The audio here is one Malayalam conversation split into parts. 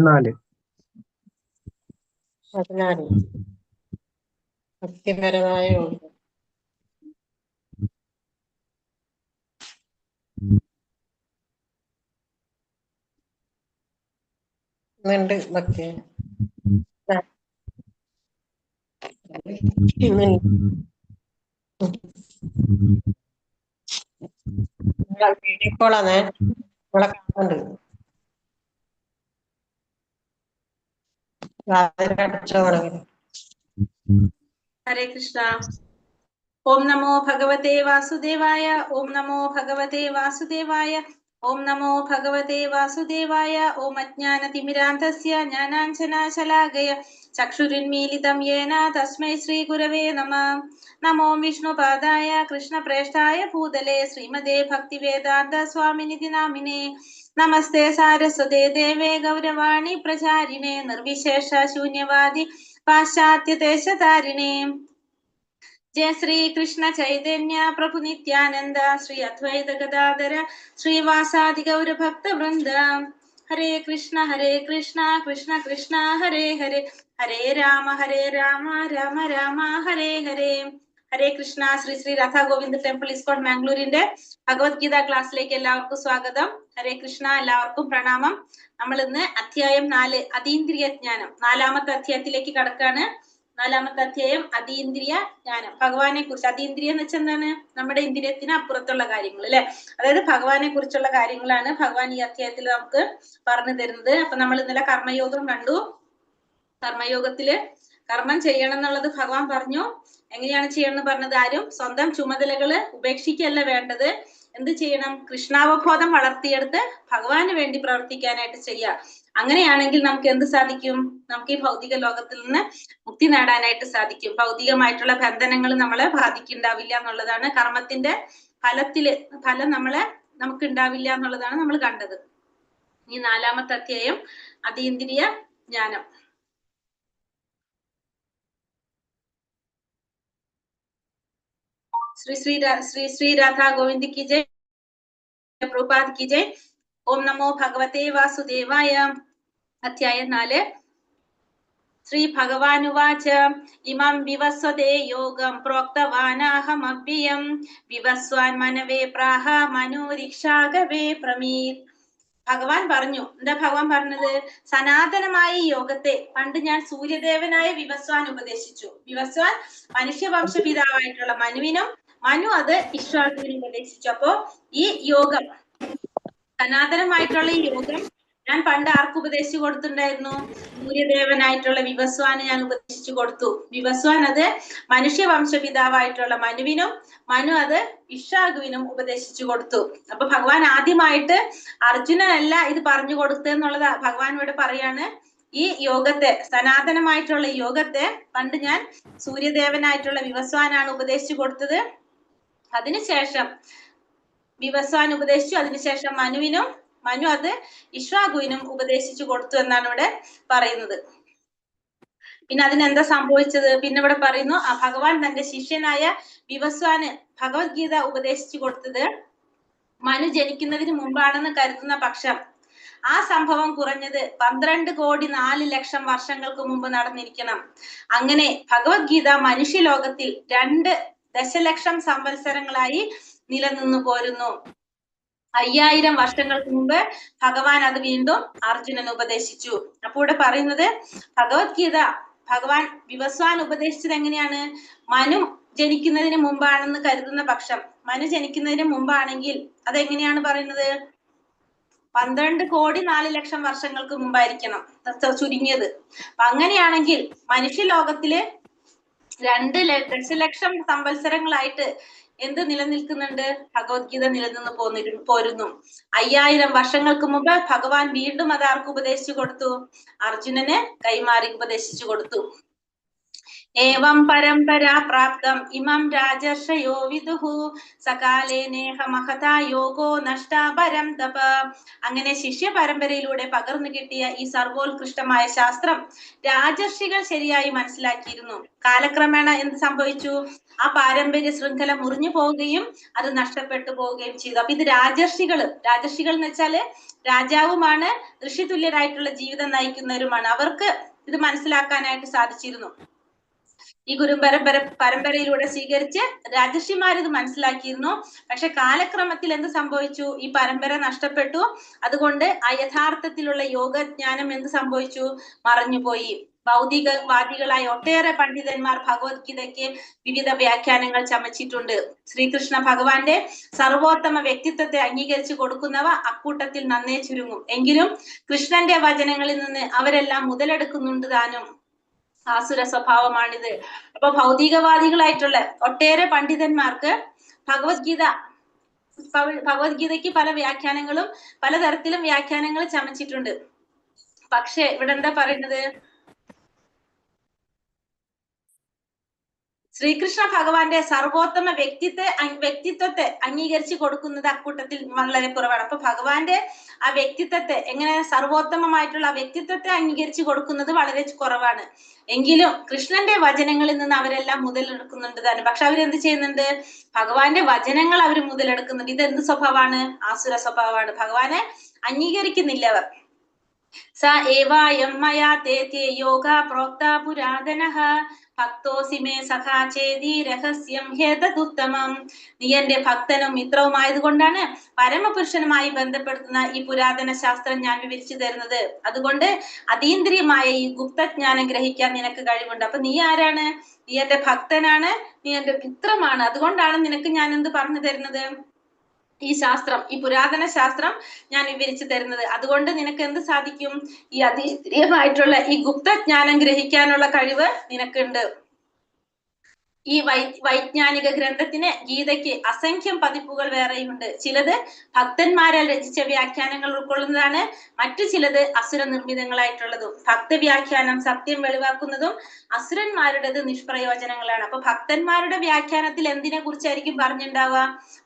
14. ഭക്തിപരമായ യോഗം. ഇന്നുണ്ട് ഭക്തി. വീഡിയോ കോളാണ്, നമ്മളെ കാണുന്നുണ്ട്. ഹരേ കൃഷ്ണ. ഓം നമോ ഭഗവതേ വാസുദേവായ. ഓം നമോ ഭഗവതേ വാസുദേവായ. ഓം നമോ ഭഗവതേ വാസുദേവായ. ഓം അജ്ഞാനതിമിരാന്ധസ്യ ജ്ഞാനാഞ്ജനശലാകയ ചക്ഷുരുന്മീലിതം യേന തസ്മൈ ശ്രീ ഗുരവേ നമഃ. നമോ വിഷ്ണുപാദായ കൃഷ്ണപ്രേഷ്ഠായ ഭൂതലേ ശ്രീമതേ ഭക്തിവേദാന്ത സ്വാമിനിധി നാമിനേ. നമസ്തേ സാരസ്വതേ ദേവേ ഗൗരവാണി പ്രചാരിണേ നിർവിശേഷ ശൂന്യവാദി പാശ്ചാത്യദേശതാരിണേ. जय श्री कृष्ण चैतन्य प्रभु नित्यानंद श्री अद्वैत गदाधर श्रीवासादि गौर भक्त वृंद. हरे कृष्ण कृष्ण कृष्ण हरे हरे, हरे राम राम राम हरे हरे. ഹരേ കൃഷ്ണ. ശ്രീ ശ്രീ രാധാ ഗോവിന്ദ് ടെമ്പിൾ ഇസ്കോൺ മാംഗ്ലൂരിന്റെ ഭഗവത്ഗീത ക്ലാസ്സിലേക്ക് എല്ലാവർക്കും സ്വാഗതം. ഹരേ കൃഷ്ണ. എല്ലാവർക്കും പ്രണാമം. നമ്മൾ ഇന്ന് അധ്യായം 4 അതീന്ദ്രിയ ജ്ഞാനം, 4ാമത്തെ അധ്യായത്തിലേക്ക് കടക്കാണ്. 4ാമത്തെ അധ്യായം അതീന്ദ്രിയ ജ്ഞാനം. ഭഗവാനെ കുറിച്ച്. അതീന്ദ്രിയ എന്ന് വെച്ചാൽ എന്താണ്? നമ്മുടെ ഇന്ദ്രിയത്തിന് അപ്പുറത്തുള്ള കാര്യങ്ങൾ അല്ലെ. അതായത് ഭഗവാനെ കുറിച്ചുള്ള കാര്യങ്ങളാണ് ഭഗവാൻ ഈ അധ്യായത്തിൽ നമുക്ക് പറഞ്ഞു തരുന്നത്. അപ്പൊ നമ്മൾ ഇന്നലെ കർമ്മയോഗം കണ്ടു. കർമ്മയോഗത്തില് കർമ്മം ചെയ്യണം എന്നുള്ളത് ഭഗവാൻ പറഞ്ഞു. എങ്ങനെയാണ് ചെയ്യണം പറഞ്ഞത്? ആരും സ്വന്തം ചുമതലകള് ഉപേക്ഷിക്കല്ല വേണ്ടത്. എന്ത് ചെയ്യണം? കൃഷ്ണാവബോധം വളർത്തിയെടുത്ത് ഭഗവാന് വേണ്ടി പ്രവർത്തിക്കാനായിട്ട് ചെയ്യാം. അങ്ങനെയാണെങ്കിൽ നമുക്ക് എന്ത് സാധിക്കും? നമുക്ക് ഈ ഭൗതിക ലോകത്തിൽ നിന്ന് മുക്തി നേടാനായിട്ട് സാധിക്കും. ഭൗതികമായിട്ടുള്ള ബന്ധനങ്ങൾ നമ്മളെ ബാധിക്കുണ്ടാവില്ല എന്നുള്ളതാണ്. കർമ്മത്തിന്റെ ഫലം നമുക്ക് ഉണ്ടാവില്ല എന്നുള്ളതാണ് നമ്മൾ കണ്ടത്. ഈ 4ാമത്തെ അധ്യായം അതീന്ദ്രിയ ജ്ഞാനം. श्री श्री राधा गोविंद की जय, प्रभुपाद की जय. ओम नमो भगवते वासुदेवाय. अध्याय 4. श्री भगवानुवाच इमं विवस्वते योगं प्रोक्तवानाहमव्ययं विवस्वान् मनवे प्राह मनोरिक्षागवे प्रमीत्. ഭഗവാൻ പറഞ്ഞു. എന്താ ഭഗവാൻ പറഞ്ഞത്? സനാതനമായ ഈ യോഗത്തെ പണ്ട് ഞാൻ സൂര്യദേവനായ വിവസ്വാൻ ഉപദേശിച്ചു. വിവസ്വാൻ മനുഷ്യവംശപിതാവായിട്ടുള്ള മനുവിനും, മനു അത് ഇക്ഷ്വാകുവിനും ഉപദേശിച്ചു. അപ്പോ ഈ യോഗം, സനാതനമായിട്ടുള്ള ഈ യോഗം ഞാൻ പണ്ട് ആർക്ക് ഉപദേശിച്ചു കൊടുത്തിട്ടുണ്ടായിരുന്നു? സൂര്യദേവനായിട്ടുള്ള വിവസ്വാന് ഞാൻ ഉപദേശിച്ചു കൊടുത്തു. വിവസ്വാൻ അത് മനുഷ്യവംശപിതാവായിട്ടുള്ള മനുവിനും, മനു അത് ഇക്ഷ്വാകുവിനും ഉപദേശിച്ചു കൊടുത്തു. അപ്പൊ ഭഗവാൻ ആദ്യമായിട്ട് അർജുനനല്ല ഇത് പറഞ്ഞു കൊടുത്തെന്നുള്ളത് ഭഗവാൻ ഇവിടെ പറയാണ്. ഈ യോഗത്തെ, സനാതനമായിട്ടുള്ള യോഗത്തെ പണ്ട് ഞാൻ സൂര്യദേവനായിട്ടുള്ള വിവസ്വാനാണ് ഉപദേശിച്ചു കൊടുത്തത്. അതിനുശേഷം വിവസ്വാൻ ഉപദേശിച്ചു. അതിനുശേഷം മനുവിനും, മനു അത് ഇക്ഷ്വാകുവിനും ഉപദേശിച്ചു കൊടുത്തു എന്നാണ് ഇവിടെ പറയുന്നത്. പിന്നെ അതിനെന്താ സംഭവിച്ചത്? പിന്നെ ഇവിടെ പറയുന്നു, ഭഗവാൻ തന്റെ ശിഷ്യനായ വിവസ്വാന് ഭഗവത്ഗീത ഉപദേശിച്ചു കൊടുത്തത് മനു ജനിക്കുന്നതിന് മുമ്പാണെന്ന് കരുതുന്ന പക്ഷം ആ സംഭവം കുറഞ്ഞത് 12,04,00,000 വർഷങ്ങൾക്ക് മുമ്പ് നടന്നിരിക്കണം. അങ്ങനെ ഭഗവത്ഗീത മനുഷ്യലോകത്തിൽ 2 ദശലക്ഷം സംവത്സരങ്ങളായി നിലനിന്നു പോരുന്നു. 5000 വർഷങ്ങൾക്ക് മുമ്പ് ഭഗവാൻ അത് വീണ്ടും അർജുനന് ഉപദേശിച്ചു. അപ്പൊ ഇവിടെ പറയുന്നത് ഭഗവത്ഗീത ഭഗവാൻ വിവസ്വാൻ ഉപദേശിച്ചത് എങ്ങനെയാണ്? മനു ജനിക്കുന്നതിന് മുമ്പാണെന്ന് കരുതുന്ന പക്ഷം, മനു ജനിക്കുന്നതിന് മുമ്പാണെങ്കിൽ അതെങ്ങനെയാണ് പറയുന്നത്? 12,04,00,000 വർഷങ്ങൾക്ക് മുമ്പായിരിക്കണം ചുരുങ്ങിയത്. അപ്പൊ അങ്ങനെയാണെങ്കിൽ മനുഷ്യലോകത്തില് 2 ദശലക്ഷം സംവത്സരങ്ങളായിട്ട് എന്ത് നിലനിൽക്കുന്നുണ്ട്? ഭഗവത്ഗീത നിലനിന്ന് പോരുന്നു. 5000 വർഷങ്ങൾക്ക് മുമ്പ് ഭഗവാൻ വീണ്ടും അത് ആർക്ക് ഉപദേശിച്ചു കൊടുത്തു? അർജുനന് കൈമാറി ഉപദേശിച്ചു കൊടുത്തു. एवं परंपरा प्राप्तम इमं राजर्षयो विदुः സകാലേ നേഹ മഹതാ യോഗോ നഷ്ടാപരം തപ. അങ്ങനെ ശിഷ്യ പരമ്പരയിലൂടെ പകർന്നു കിട്ടിയ ഈ സർവോത്കൃഷ്ടമായ ശാസ്ത്രം രാജർഷികൾ ശരിയായി മനസ്സിലാക്കിയിരുന്നു. കാലക്രമേണ എന്ത് സംഭവിച്ചു? ആ പാരമ്പര്യ ശൃംഖല മുറിഞ്ഞു പോവുകയും അത് നഷ്ടപ്പെട്ടു പോവുകയും ചെയ്തു. അപ്പൊ ഇത് രാജർഷികൾ എന്ന് വെച്ചാല് രാജാവുമാണ്, ഋഷിതുല്യരായിട്ടുള്ള ജീവിതം നയിക്കുന്നവരുമാണ്. അവർക്ക് ഇത് മനസ്സിലാക്കാനായിട്ട് സാധിച്ചിരുന്നു. ഈ പരമ്പരയിലൂടെ സ്വീകരിച്ച് രാജർഷിമാർ ഇത് മനസ്സിലാക്കിയിരുന്നു. പക്ഷെ കാലക്രമത്തിൽ എന്ത് സംഭവിച്ചു? ഈ പരമ്പര നഷ്ടപ്പെട്ടു. അതുകൊണ്ട് ആ യഥാർത്ഥത്തിലുള്ള യോഗജ്ഞാനം എന്ത് സംഭവിച്ചു? മറഞ്ഞുപോയി. ഭൗതികവാദികളായ ഒട്ടേറെ പണ്ഡിതന്മാർ ഭഗവത്ഗീതയ്ക്ക് വിവിധ വ്യാഖ്യാനങ്ങൾ ചമച്ചിട്ടുണ്ട്. ശ്രീകൃഷ്ണ ഭഗവാന്റെ സർവോത്തമ വ്യക്തിത്വത്തെ അംഗീകരിച്ചു കൊടുക്കുന്നവ അക്കൂട്ടത്തിൽ നന്നേ ചുരുങ്ങും. എങ്കിലും കൃഷ്ണന്റെ വചനങ്ങളിൽ നിന്ന് അവരെല്ലാം മുതലെടുക്കുന്നുണ്ട് താനും. ആസുര സ്വഭാവമാണിത്. അപ്പൊ ഭൗതികവാദികളായിട്ടുള്ള ഒട്ടേറെ പണ്ഡിതന്മാർക്ക് ഭഗവത്ഗീതയ്ക്ക് പല വ്യാഖ്യാനങ്ങളും പലതരത്തിലും വ്യാഖ്യാനങ്ങൾ ചമച്ചിട്ടുണ്ട്. പക്ഷെ ഇവിടെ എന്താ പറയുന്നത്? ശ്രീകൃഷ്ണ ഭഗവാന്റെ സർവോത്തമ വ്യക്തിത്വത്തെ അംഗീകരിച്ചു കൊടുക്കുന്നത് അക്കൂട്ടത്തിൽ വളരെ കുറവാണ്. അപ്പൊ ഭഗവാന്റെ ആ വ്യക്തിത്വത്തെ എങ്ങനെ സർവോത്തമമായിട്ടുള്ള ആ വ്യക്തിത്വത്തെ അംഗീകരിച്ചു കൊടുക്കുന്നത് വളരെ കുറവാണ്. എങ്കിലും കൃഷ്ണന്റെ വചനങ്ങളിൽ നിന്ന് അവരെല്ലാം മുതലെടുക്കുന്നുണ്ട് താനും. പക്ഷെ അവരെന്ത് ചെയ്യുന്നുണ്ട്? ഭഗവാന്റെ വചനങ്ങൾ അവർ മുതലെടുക്കുന്നുണ്ട്. ഇത് എന്ത് സ്വഭാവമാണ്? ആസുര സ്വഭാവമാണ്. ഭഗവാനെ അംഗീകരിക്കുന്നില്ല അവർ. സ ഏവായം മയാ തേ യോഗ പ്രോക്ത പുരാതനഃ ഭക്തോസി മേ സഖാ ചേതി രഹസ്യം ഹേതദുത്തമം. നീ എന്റെ ഭക്തനും മിത്രവുമായതുകൊണ്ടാണ് പരമപുരുഷനുമായി ബന്ധപ്പെടുത്തുന്ന ഈ പുരാതന ശാസ്ത്രം ഞാൻ വിവരിച്ചു തരുന്നത്. അതുകൊണ്ട് അതീന്ദ്രിയമായ ഈ ഗുപ്തജ്ഞാനം ഗ്രഹിക്കാൻ നിനക്ക് കഴിവുണ്ട്. അപ്പൊ നീ ആരാണ്? നീ എന്റെ ഭക്തനാണ്, നീ എന്റെ മിത്രമാണ്. അതുകൊണ്ടാണ് നിനക്ക് ഞാൻ എന്ത് പറഞ്ഞു തരുന്നത്? ഈ ശാസ്ത്രം, ഈ പുരാതന ശാസ്ത്രം ഞാൻ വിവരിച്ചു തരുന്നത്. അതുകൊണ്ട് നിനക്ക് എന്ത് സാധിക്കും? ഈ അതീന്ദ്രിയമായിട്ടുള്ള ഈ ഗുപ്തജ്ഞാനം ഗ്രഹിക്കാനുള്ള കഴിവ് നിനക്കുണ്ട്. ഈ വൈജ്ഞാനിക ഗ്രന്ഥത്തിന്, ഗീതയ്ക്ക് അസംഖ്യം പതിപ്പുകൾ വേറെയുണ്ട്. ചിലത് ഭക്തന്മാരാൽ രചിച്ച വ്യാഖ്യാനങ്ങൾ ഉൾക്കൊള്ളുന്നതാണ്, മറ്റു ചിലത് അസുര നിർമ്മിതങ്ങളായിട്ടുള്ളതും. ഭക്തവ്യാഖ്യാനം സത്യം വെളിവാക്കുന്നതും അസുരന്മാരുടേത് നിഷ്പ്രയോജനങ്ങളാണ്. അപ്പൊ ഭക്തന്മാരുടെ വ്യാഖ്യാനത്തിൽ എന്തിനെ കുറിച്ചായിരിക്കും പറഞ്ഞിട്ടുണ്ടാവുക?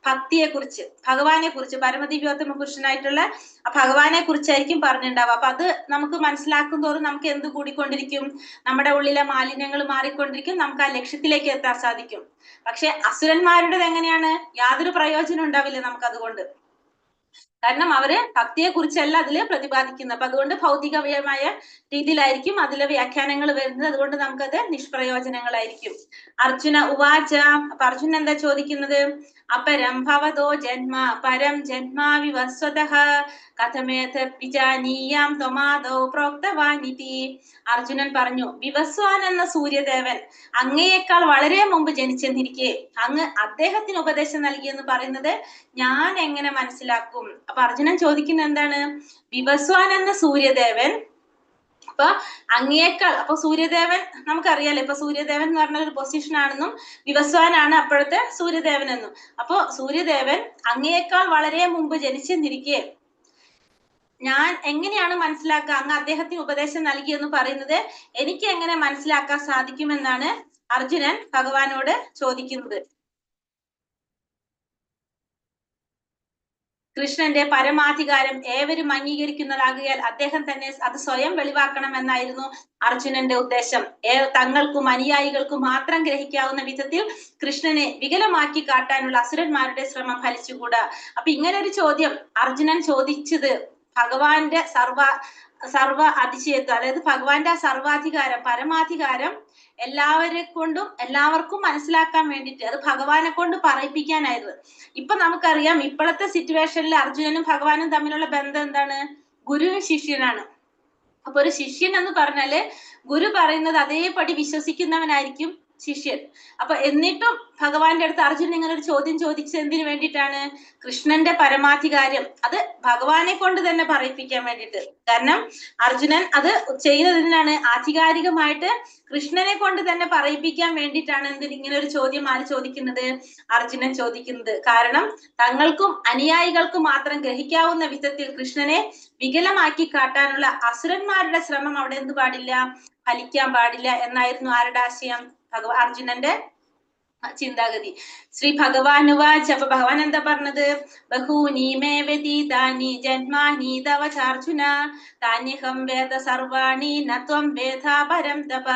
ഭക്തിയെ കുറിച്ച്, ഭഗവാനെ കുറിച്ച്, പരമദിവ്യോത്തമ പുരുഷനായിട്ടുള്ള ഭഗവാനെ കുറിച്ചായിരിക്കും പറഞ്ഞിട്ടുണ്ടാവുക. അപ്പൊ അത് നമുക്ക് മനസ്സിലാക്കും തോറും നമുക്ക് എന്ത് കൂടിക്കൊണ്ടിരിക്കും? നമ്മുടെ ഉള്ളിലെ മാലിന്യങ്ങൾ മാറിക്കൊണ്ടിരിക്കും. നമുക്ക് ആ ലക്ഷ്യത്തിലേക്ക് എത്താൻ സാധിക്കും. പക്ഷെ അസുരന്മാരുടേത് എങ്ങനെയാണ്? യാതൊരു പ്രയോജനം ഉണ്ടാവില്ല നമുക്ക് അതുകൊണ്ട്. കാരണം അവര് ഭക്തിയെ കുറിച്ചല്ല അതില് പ്രതിപാദിക്കുന്നത്. അപ്പൊ അതുകൊണ്ട് ഭൗതികമായ രീതിയിലായിരിക്കും അതിലെ വ്യാഖ്യാനങ്ങൾ വരുന്നത്. അതുകൊണ്ട് നമുക്കത് നിഷ്പ്രയോജനങ്ങളായിരിക്കും. അർജുന ഉവാച. അപ്പൊ അർജുനൻ എന്താ ചോദിക്കുന്നത്? അപരം ഭവതോ ജന്മ പരം ജന്മാ വിവസ്വതഃ കഥമേതദ്വിജാനീയാം ത്വമാദൗ പ്രോക്തവാനിതി. അർജുനൻ പറഞ്ഞു, വിവസ്വാൻ എന്ന സൂര്യദേവൻ അങ്ങയേക്കാൾ വളരെ മുമ്പ് ജനിച്ചെന്നിരിക്കെ അങ്ങ് അദ്ദേഹത്തിന് ഉപദേശം നൽകിയെന്ന് പറയുന്നത് ഞാൻ എങ്ങനെ മനസ്സിലാക്കും? അപ്പൊ അർജുനൻ ചോദിക്കുന്നത് എന്താണ്? വിവസ്വാൻ എന്ന സൂര്യദേവൻ അപ്പൊ അങ്ങേക്കാൾ, അപ്പൊ സൂര്യദേവൻ നമുക്കറിയാലോ, ഇപ്പൊ സൂര്യദേവൻ എന്ന് പറഞ്ഞ ഒരു പൊസിഷൻ ആണെന്നും വിവസ്വാനാണ് അപ്പോഴത്തെ സൂര്യദേവൻ എന്നും. അപ്പൊ സൂര്യദേവൻ അങ്ങയേക്കാൾ വളരെ മുമ്പ് ജനിച്ചെന്നിരിക്കെ ഞാൻ എങ്ങനെയാണ് മനസ്സിലാക്കുക അങ്ങ് അദ്ദേഹത്തിന് ഉപദേശം നൽകിയെന്ന് പറയുന്നത് എനിക്ക് എങ്ങനെ മനസ്സിലാക്കാൻ സാധിക്കുമെന്നാണ് അർജുനൻ ഭഗവാനോട് ചോദിക്കുന്നത്. കൃഷ്ണന്റെ പരമാധികാരം ഏവരും അംഗീകരിക്കുന്നതാകിയാൽ അദ്ദേഹം തന്നെ അത് സ്വയം വെളിവാക്കണം എന്നായിരുന്നു അർജുനന്റെ ഉദ്ദേശം. തങ്ങൾക്കും അനുയായികൾക്കും മാത്രം ഗ്രഹിക്കാവുന്ന വിധത്തിൽ കൃഷ്ണനെ വികലമാക്കി കാട്ടാനുള്ള അസുരന്മാരുടെ ശ്രമം ഫലിച്ചുകൂടാ. അപ്പൊ ഇങ്ങനെ ഒരു ചോദ്യം അർജുനൻ ചോദിച്ചത് ഭഗവാന്റെ സർവ അതിശയത്വം, അതായത് ഭഗവാന്റെ ആ സർവാധികാരം, പരമാധികാരം എല്ലാവർക്കും മനസ്സിലാക്കാൻ വേണ്ടിയിട്ട്, അത് ഭഗവാനെ കൊണ്ട് പറയിപ്പിക്കാനായിരുന്നു. ഇപ്പൊ നമുക്കറിയാം ഇപ്പോഴത്തെ സിറ്റുവേഷനിൽ അർജുനനും ഭഗവാനും തമ്മിലുള്ള ബന്ധം എന്താണ്? ഗുരുവും ശിഷ്യനാണ്. അപ്പൊ ഒരു ശിഷ്യൻ എന്ന് പറഞ്ഞാല് ഗുരു പറയുന്നത് അതേപടി വിശ്വസിക്കുന്നവനായിരിക്കും. ശിഷ്യൻ. അപ്പൊ എന്നിട്ടും ഭഗവാന്റെ അടുത്ത് അർജുനൻ ഇങ്ങനെ ഒരു ചോദ്യം ചോദിച്ചത് എന്തിനു വേണ്ടിയിട്ടാണ്? കൃഷ്ണന്റെ പരമാധികാരം അത് ഭഗവാനെ കൊണ്ട് തന്നെ പറയിപ്പിക്കാൻ വേണ്ടിയിട്ട്. കാരണം അർജുനൻ അത് ചെയ്യുന്നതിനാണ് ആധികാരികമായിട്ട് കൃഷ്ണനെ കൊണ്ട് തന്നെ പറയിപ്പിക്കാൻ വേണ്ടിയിട്ടാണ് ഇങ്ങനെ ഒരു ചോദ്യം ആര് ചോദിക്കുന്നത്? അർജുനൻ ചോദിക്കുന്നത്. കാരണം തങ്ങൾക്കും അനുയായികൾക്കും മാത്രം ഗ്രഹിക്കാവുന്ന വിധത്തിൽ കൃഷ്ണനെ വികലമാക്കി കാട്ടാനുള്ള അസുരന്മാരുടെ ശ്രമം അവിടെ എന്ത് പാടില്ല? ഫലിക്കാൻ പാടില്ല എന്നായിരുന്നു ആരുടെ ആശയം? അർജുനന്റെ ചിന്താഗതി. ശ്രീ ഭഗവാനുവാച. അപ്പൊ ഭഗവാൻ എന്താ പറഞ്ഞത്? ബഹൂനി മേ വ്യതീതാനി ജന്മാനി തവ ചാർജുന താന്യഹം വേദ സർവാണി നത്വം വേദ പരം തപ.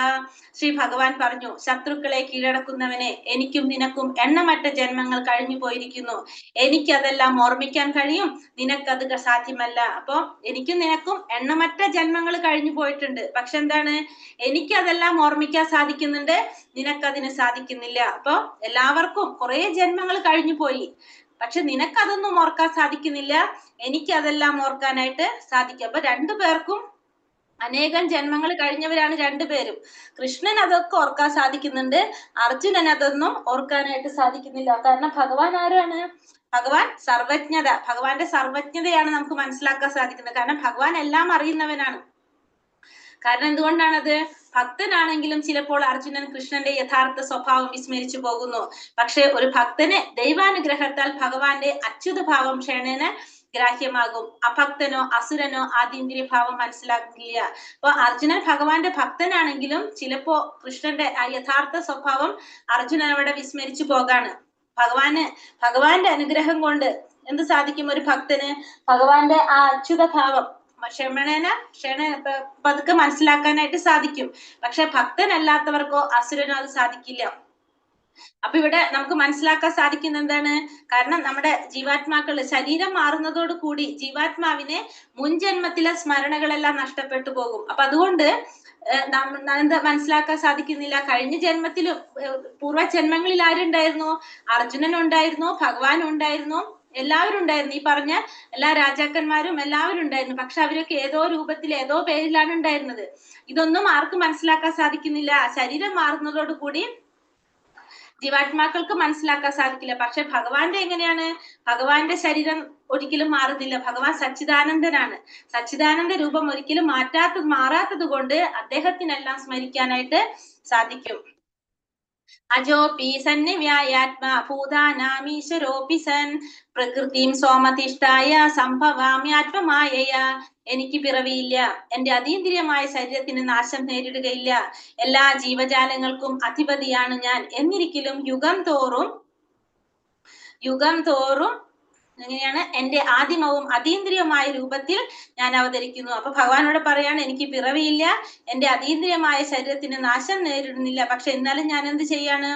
ശ്രീ ഭഗവാൻ പറഞ്ഞു, ശത്രുക്കളെ കീഴടക്കുന്നവനെ, എനിക്കും നിനക്കും എണ്ണമറ്റ ജന്മങ്ങൾ കഴിഞ്ഞു പോയിരിക്കുന്നു. എനിക്കതെല്ലാം ഓർമ്മിക്കാൻ കഴിയും, നിനക്കത് സാധ്യമല്ല. അപ്പൊ എനിക്കും നിനക്കും എണ്ണമറ്റ ജന്മങ്ങൾ കഴിഞ്ഞു പോയിട്ടുണ്ട്. പക്ഷെ എന്താണ്? എനിക്കതെല്ലാം ഓർമ്മിക്കാൻ സാധിക്കുന്നുണ്ട്, നിനക്കതിന് സാധിക്കുന്നില്ല. അപ്പൊ എല്ലാവർക്കും കുറെ ജന്മങ്ങൾ കഴിഞ്ഞു പോയി, പക്ഷെ നിനക്കതൊന്നും ഓർക്കാൻ സാധിക്കുന്നില്ല, എനിക്കതെല്ലാം ഓർക്കാനായിട്ട് സാധിക്കും. അപ്പൊ രണ്ടുപേർക്കും അനേകം ജന്മങ്ങൾ കഴിഞ്ഞവരാണ് രണ്ടുപേരും. കൃഷ്ണൻ അതൊക്കെ ഓർക്കാൻ സാധിക്കുന്നുണ്ട്, അർജുനൻ അതൊന്നും ഓർക്കാനായിട്ട് സാധിക്കുന്നില്ല. കാരണം ഭഗവാൻ ആരാണ്? ഭഗവാൻ സർവജ്ഞത, ഭഗവാന്റെ സർവജ്ഞതയാണ് നമുക്ക് മനസ്സിലാക്കാൻ സാധിക്കുന്നത്. കാരണം ഭഗവാൻ എല്ലാം അറിയുന്നവനാണ്. കാരണം എന്തുകൊണ്ടാണത്? ഭക്തനാണെങ്കിലും ചിലപ്പോൾ അർജുനൻ കൃഷ്ണന്റെ യഥാർത്ഥ സ്വഭാവം വിസ്മരിച്ചു പോകുന്നു. പക്ഷെ ഒരു ഭക്തന് ദൈവാനുഗ്രഹത്താൽ ഭഗവാന്റെ അച്യുത ഭാവം ക്ഷേണേന ഗ്രാഹ്യമാകും. അഭക്തനോ അസുരനോ ആതീന്ദ്രിയ ഭാവം മനസ്സിലാക്കില്ല. അപ്പൊ അർജുനൻ ഭഗവാന്റെ ഭക്തനാണെങ്കിലും ചിലപ്പോ കൃഷ്ണന്റെ ആ യഥാർത്ഥ സ്വഭാവം അർജുനൻ അവിടെ വിസ്മരിച്ചു പോകാണ്. ഭഗവാന്റെ അനുഗ്രഹം കൊണ്ട് എന്ത് സാധിക്കും? ഒരു ഭക്തന് ഭഗവാന്റെ ആ അച്യുത ഭാവം പതുക്കെ മനസ്സിലാക്കാനായിട്ട് സാധിക്കും. പക്ഷെ ഭക്തനല്ലാത്തവർക്കോ അസുരനോ അത് സാധിക്കില്ല. അപ്പൊ ഇവിടെ നമുക്ക് മനസ്സിലാക്കാൻ സാധിക്കുന്ന എന്താണ്? കാരണം നമ്മുടെ ജീവാത്മാക്കള് ശരീരം മാറുന്നതോട് കൂടി ജീവാത്മാവിനെ മുൻജന്മത്തിലെ സ്മരണകളെല്ലാം നഷ്ടപ്പെട്ടു പോകും. അപ്പൊ അതുകൊണ്ട് എന്താ മനസ്സിലാക്കാൻ സാധിക്കുന്നില്ല? കഴിഞ്ഞ ജന്മത്തിലും പൂർവ്വജന്മങ്ങളിൽ ആരുണ്ടായിരുന്നു? അർജുനൻ ഉണ്ടായിരുന്നു, ഭഗവാൻ ഉണ്ടായിരുന്നു, എല്ലാവരും ഉണ്ടായിരുന്നു. ഈ പറഞ്ഞ എല്ലാ രാജാക്കന്മാരും എല്ലാവരും ഉണ്ടായിരുന്നു. പക്ഷെ അവരൊക്കെ ഏതോ രൂപത്തിൽ ഏതോ പേരിലാണ് ഉണ്ടായിരുന്നത്. ഇതൊന്നും ആർക്കും മനസ്സിലാക്കാൻ സാധിക്കുന്നില്ല. ശരീരം മാറുന്നതോട് കൂടി ജീവാത്മാക്കൾക്ക് മനസ്സിലാക്കാൻ സാധിക്കില്ല. പക്ഷെ ഭഗവാന്റെ എങ്ങനെയാണ്? ഭഗവാന്റെ ശരീരം ഒരിക്കലും മാറുന്നില്ല. ഭഗവാൻ സച്ചിദാനന്ദനാണ്. സച്ചിദാനന്ദ രൂപം ഒരിക്കലും മാറാത്തത് കൊണ്ട് അദ്ദേഹത്തിനെല്ലാം സ്മരിക്കാനായിട്ട് സാധിക്കും. അജോപി സന്നിവ്യായാത്മാ ഭൂതാനാമീശ്വരോപി സൻ പ്രകൃതിം സോമതിഷ്ഠായ സംഭവാമ്യാത്മമായയ. എനിക്ക് പിറവിയില്ല, എന്റെ അതീന്ദ്രിയമായ ശരീരത്തിന് നാശം നേരിടുകയില്ല, എല്ലാ ജീവജാലങ്ങൾക്കും അധിപതിയാണ് ഞാൻ എന്നിരിക്കലും യുഗം തോറും എങ്ങനെയാണ്? എന്റെ ആദിമവും അതീന്ദ്രിയമായ രൂപത്തിൽ ഞാൻ അവതരിക്കുന്നു. അപ്പൊ ഭഗവാനോട് പറയാണ്, എനിക്ക് പിറവിയില്ല, എന്റെ അതീന്ദ്രിയമായ ശരീരത്തിന് നാശം നേരിടുന്നില്ല, പക്ഷെ എന്നാലും ഞാൻ എന്ത് ചെയ്യാണ്?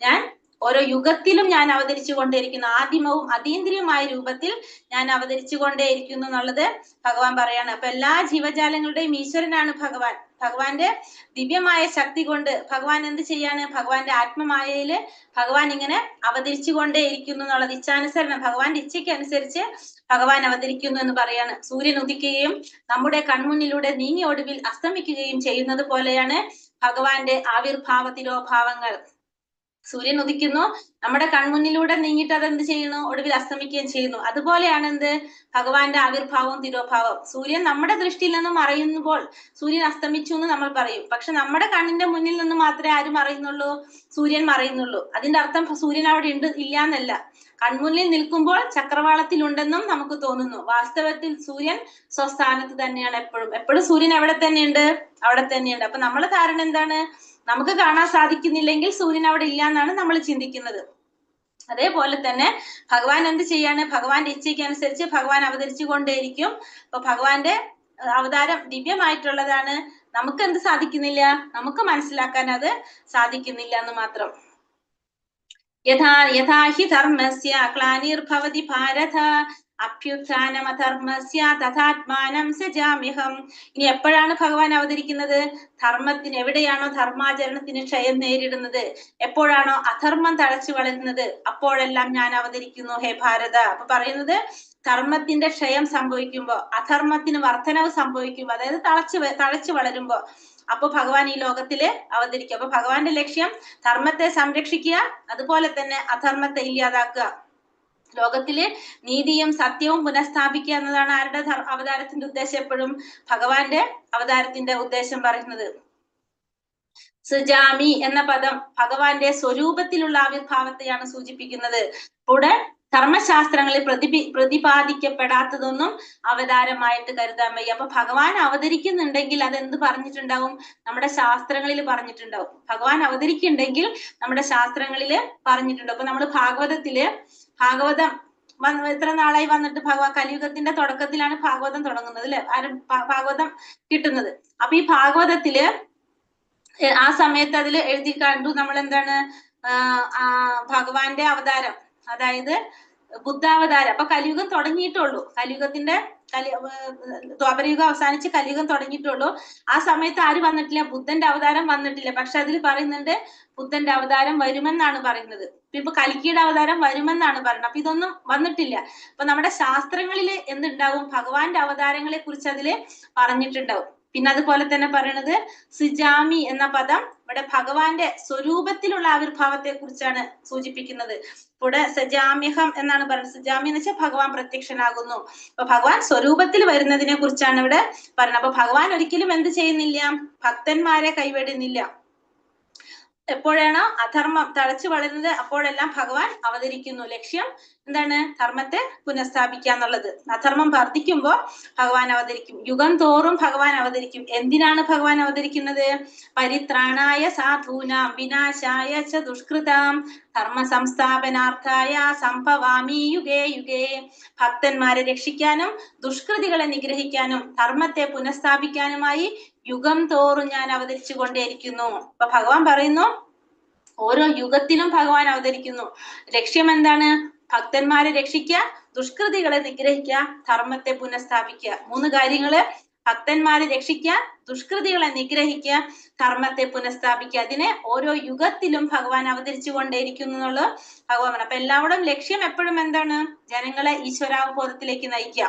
ഞാൻ ഓരോ യുഗത്തിലും ഞാൻ അവതരിച്ചു കൊണ്ടേയിരിക്കുന്നു. ആദിമവും അതീന്ദ്രിയമായ രൂപത്തിൽ ഞാൻ അവതരിച്ചു കൊണ്ടേയിരിക്കുന്നു എന്നുള്ളത് ഭഗവാൻ പറയാണ്. അപ്പൊ എല്ലാ ജീവജാലങ്ങളുടെയും ഈശ്വരനാണ് ഭഗവാൻ. ഭഗവാന്റെ ദിവ്യമായ ശക്തി കൊണ്ട് ഭഗവാൻ എന്ത് ചെയ്യാണ്? ഭഗവാന്റെ ആത്മമായയില് ഭഗവാൻ ഇങ്ങനെ അവതരിച്ചു കൊണ്ടേയിരിക്കുന്നു എന്നുള്ളത് ഇച്ഛാനുസരണം, ഭഗവാന്റെ ഇച്ഛയ്ക്ക് അനുസരിച്ച് ഭഗവാൻ അവതരിക്കുന്നു എന്ന് പറയാണ്. സൂര്യൻ ഉദിക്കുകയും നമ്മുടെ കൺമുന്നിലൂടെ നീങ്ങി ഒടുവിൽ അസ്തമിക്കുകയും ചെയ്യുന്നത് പോലെയാണ് ഭഗവാന്റെ ആവിർഭാവ തിരോഭാവങ്ങൾ. സൂര്യൻ ഉദിക്കുന്നു, നമ്മുടെ കൺമുന്നിലൂടെ നീങ്ങിട്ട് അതെന്ത് ചെയ്യുന്നു? ഒടുവിൽ അസ്തമിക്കുകയും ചെയ്യുന്നു. അതുപോലെയാണ് എന്ത്? ഭഗവാന്റെ ആവിർഭാവവും തിരോഭാവം. സൂര്യൻ നമ്മുടെ ദൃഷ്ടിയിൽ നിന്നും മറയുമ്പോൾ സൂര്യൻ അസ്തമിച്ചു എന്ന് നമ്മൾ പറയും. പക്ഷെ നമ്മുടെ കണ്ണിന്റെ മുന്നിൽ നിന്ന് മാത്രമേ ആര് മറയുന്നുള്ളൂ? സൂര്യൻ മറയുന്നുള്ളൂ. അതിന്റെ അർത്ഥം സൂര്യൻ അവിടെ ഇല്ല എന്നല്ല. കൺമുന്നിൽ നിൽക്കുമ്പോൾ ചക്രവാളത്തിൽ ഉണ്ടെന്നും നമുക്ക് തോന്നുന്നു. വാസ്തവത്തിൽ സൂര്യൻ സ്വസ്ഥാനത്ത് തന്നെയാണ്. എപ്പോഴും സൂര്യൻ എവിടെ തന്നെയുണ്ട്? അവിടെ തന്നെയുണ്ട്. അപ്പൊ നമ്മളെ ധാരണ എന്താണ്? നമുക്ക് കാണാൻ സാധിക്കുന്നില്ലെങ്കിൽ സൂര്യൻ അവിടെ ഇല്ല എന്നാണ് നമ്മൾ ചിന്തിക്കുന്നത്. അതേപോലെ തന്നെ ഭഗവാൻ എന്ത് ചെയ്യാണ്? ഭഗവാന്റെ ഇച്ഛയ്ക്ക് അനുസരിച്ച് ഭഗവാൻ അവതരിച്ചു കൊണ്ടേയിരിക്കും. അപ്പൊ ഭഗവാന്റെ അവതാരം ദിവ്യമായിട്ടുള്ളതാണ്. നമുക്ക് എന്ത് സാധിക്കുന്നില്ല? നമുക്ക് മനസ്സിലാക്കാൻ അത് സാധിക്കുന്നില്ല എന്ന് മാത്രം. യഥാ ഹി ധർമ്മസ്യ ക്ലാനിർഭവതി ഭാരത അഭ്യുത്ഥാനമധർമ്മസ്യ തഥാത്മാനം സജാമ്യഹം. ഇനി എപ്പോഴാണ് ഭഗവാൻ അവതരിക്കുന്നത്? ധർമ്മത്തിന് എവിടെയാണോ ധർമാചരണത്തിന് ക്ഷയം നേരിടുന്നത്, എപ്പോഴാണോ അധർമ്മം തഴച്ചു വളരുന്നത്, അപ്പോഴെല്ലാം ഞാൻ അവതരിക്കുന്നു ഹേ ഭാരത. അപ്പൊ പറയുന്നത് ധർമ്മത്തിന്റെ ക്ഷയം സംഭവിക്കുമ്പോ, അധർമ്മത്തിന് വർധനവ് സംഭവിക്കുമ്പോ, അതായത് തഴച്ചു വളരുമ്പോ, അപ്പൊ ഭഗവാൻ ഈ ലോകത്തില് അവതരിക്കും. അപ്പൊ ഭഗവാന്റെ ലക്ഷ്യം ധർമ്മത്തെ സംരക്ഷിക്കുക, അതുപോലെ തന്നെ അധർമ്മത്തെ ഇല്ലാതാക്കുക. ലോകത്തില് നീതിയും സത്യവും പുനഃസ്ഥാപിക്കുക എന്നതാണ് ആരുടെ അവതാരത്തിന്റെ ഉദ്ദേശം? എപ്പോഴും ഭഗവാന്റെ അവതാരത്തിന്റെ ഉദ്ദേശം പറയുന്നത്. സൃജാമി എന്ന പദം ഭഗവാന്റെ സ്വരൂപത്തിലുള്ള ആവിർഭാവത്തെയാണ് സൂചിപ്പിക്കുന്നത്. കൂടെ ധർമ്മശാസ്ത്രങ്ങളിൽ പ്രതിപാദിക്കപ്പെടാത്തതൊന്നും അവതാരമായിട്ട് കരുതാൻ വയ്യ. അപ്പൊ ഭഗവാൻ അവതരിക്കുന്നുണ്ടെങ്കിൽ അതെന്ത് പറഞ്ഞിട്ടുണ്ടാവും? നമ്മുടെ ശാസ്ത്രങ്ങളിൽ പറഞ്ഞിട്ടുണ്ടാവും. ഭഗവാൻ അവതരിക്കുന്നുണ്ടെങ്കിൽ നമ്മുടെ ശാസ്ത്രങ്ങളിൽ പറഞ്ഞിട്ടുണ്ടാവും. അപ്പൊ നമ്മൾ ഭാഗവതം എത്ര നാളായി വന്നിട്ട്? കലിയുഗത്തിന്റെ തുടക്കത്തിലാണ് ഭാഗവതം തുടങ്ങുന്നത്, അല്ലെ? ഭാഗവതം കിട്ടുന്നത്. അപ്പൊ ഈ ഭാഗവതത്തില് ആ സമയത്ത് അതിൽ എഴുതി കണ്ടു നമ്മൾ എന്താണ് ഭഗവാന്റെ അവതാരം, അതായത് ബുദ്ധാവതാരം. അപ്പൊ കലിയുഗം തുടങ്ങിയിട്ടുള്ളൂ. ദ്വാപരയുഗം അവസാനിച്ച് കലിയുഗം തുടങ്ങിയിട്ടുള്ളൂ. ആ സമയത്ത് ആര് വന്നിട്ടില്ല? ബുദ്ധന്റെ അവതാരം വന്നിട്ടില്ല. പക്ഷെ അതിൽ പറയുന്നുണ്ട് ബുദ്ധന്റെ അവതാരം വരുമെന്നാണ് പറയുന്നത്. ഇപ്പൊ കൽക്കിയുടെ അവതാരം വരുമെന്നാണ് പറയുന്നത്. അപ്പൊ ഇതൊന്നും വന്നിട്ടില്ല. അപ്പൊ നമ്മുടെ ശാസ്ത്രങ്ങളിൽ എന്തുണ്ടാവും? ഭഗവാന്റെ അവതാരങ്ങളെ കുറിച്ച് അതില് പറഞ്ഞിട്ടുണ്ടാവും. പിന്നെ അതുപോലെ തന്നെ പറയണത് സിജാമി എന്ന പദം ഇവിടെ ഭഗവാന്റെ സ്വരൂപത്തിലുള്ള ആവിർഭാവത്തെ കുറിച്ചാണ് സൂചിപ്പിക്കുന്നത്. ഇവിടെ സജാമ്യഹം എന്നാണ് പറയുന്നത്. സജാമി എന്ന് വെച്ചാൽ ഭഗവാൻ പ്രത്യക്ഷനാകുന്നു. അപ്പൊ ഭഗവാൻ സ്വരൂപത്തിൽ വരുന്നതിനെ കുറിച്ചാണ് ഇവിടെ പറയുന്നത്. അപ്പൊ ഭഗവാൻ ഒരിക്കലും എന്ത് ചെയ്യുന്നില്ല? ഭക്തന്മാരെ കൈവിടുന്നില്ല. എപ്പോഴാണോ അധർമ്മം തഴച്ചു വളരുന്നത് അപ്പോഴെല്ലാം ഭഗവാൻ അവതരിക്കുന്നു. ലക്ഷ്യം എന്താണ്? ധർമ്മത്തെ പുനഃസ്ഥാപിക്കുക എന്നുള്ളത്. അധർമ്മം വർദ്ധിക്കുമ്പോൾ ഭഗവാൻ അവതരിക്കും. യുഗം തോറും ഭഗവാൻ അവതരിക്കും. എന്തിനാണ് ഭഗവാൻ അവതരിക്കുന്നത്? പരിത്രാണായ സാധൂനാം വിനാശായ ച ദുഷ്കൃതാം ധർമ്മ സംസ്ഥാപനാർത്ഥായ സംഭവാമി യുഗേ യുഗേ. ഭക്തന്മാരെ രക്ഷിക്കാനും ദുഷ്കൃതികളെ നിഗ്രഹിക്കാനും ധർമ്മത്തെ പുനഃസ്ഥാപിക്കാനുമായി യുഗം തോറും ഞാൻ അവതരിച്ചു കൊണ്ടേയിരിക്കുന്നു. അപ്പൊ ഭഗവാൻ പറയുന്നു ഓരോ യുഗത്തിലും ഭഗവാൻ അവതരിക്കുന്നു. ലക്ഷ്യം എന്താണ്? ഭക്തന്മാരെ രക്ഷിക്കുക, ദുഷ്കൃതികളെ നിഗ്രഹിക്കുക, ധർമ്മത്തെ പുനഃസ്ഥാപിക്കുക. 3 കാര്യങ്ങള്: ഭക്തന്മാരെ രക്ഷിക്കുക, ദുഷ്കൃതികളെ നിഗ്രഹിക്കുക, ധർമ്മത്തെ പുനഃസ്ഥാപിക്കുക. അതിനെ ഓരോ യുഗത്തിലും ഭഗവാൻ അവതരിച്ചു കൊണ്ടേയിരിക്കുന്നു എന്നുള്ള ഭഗവാൻ. അപ്പൊ എല്ലാവരും ലക്ഷ്യം എപ്പോഴും എന്താണ്? ജനങ്ങളെ ഈശ്വരാവബോധത്തിലേക്ക് നയിക്കുക.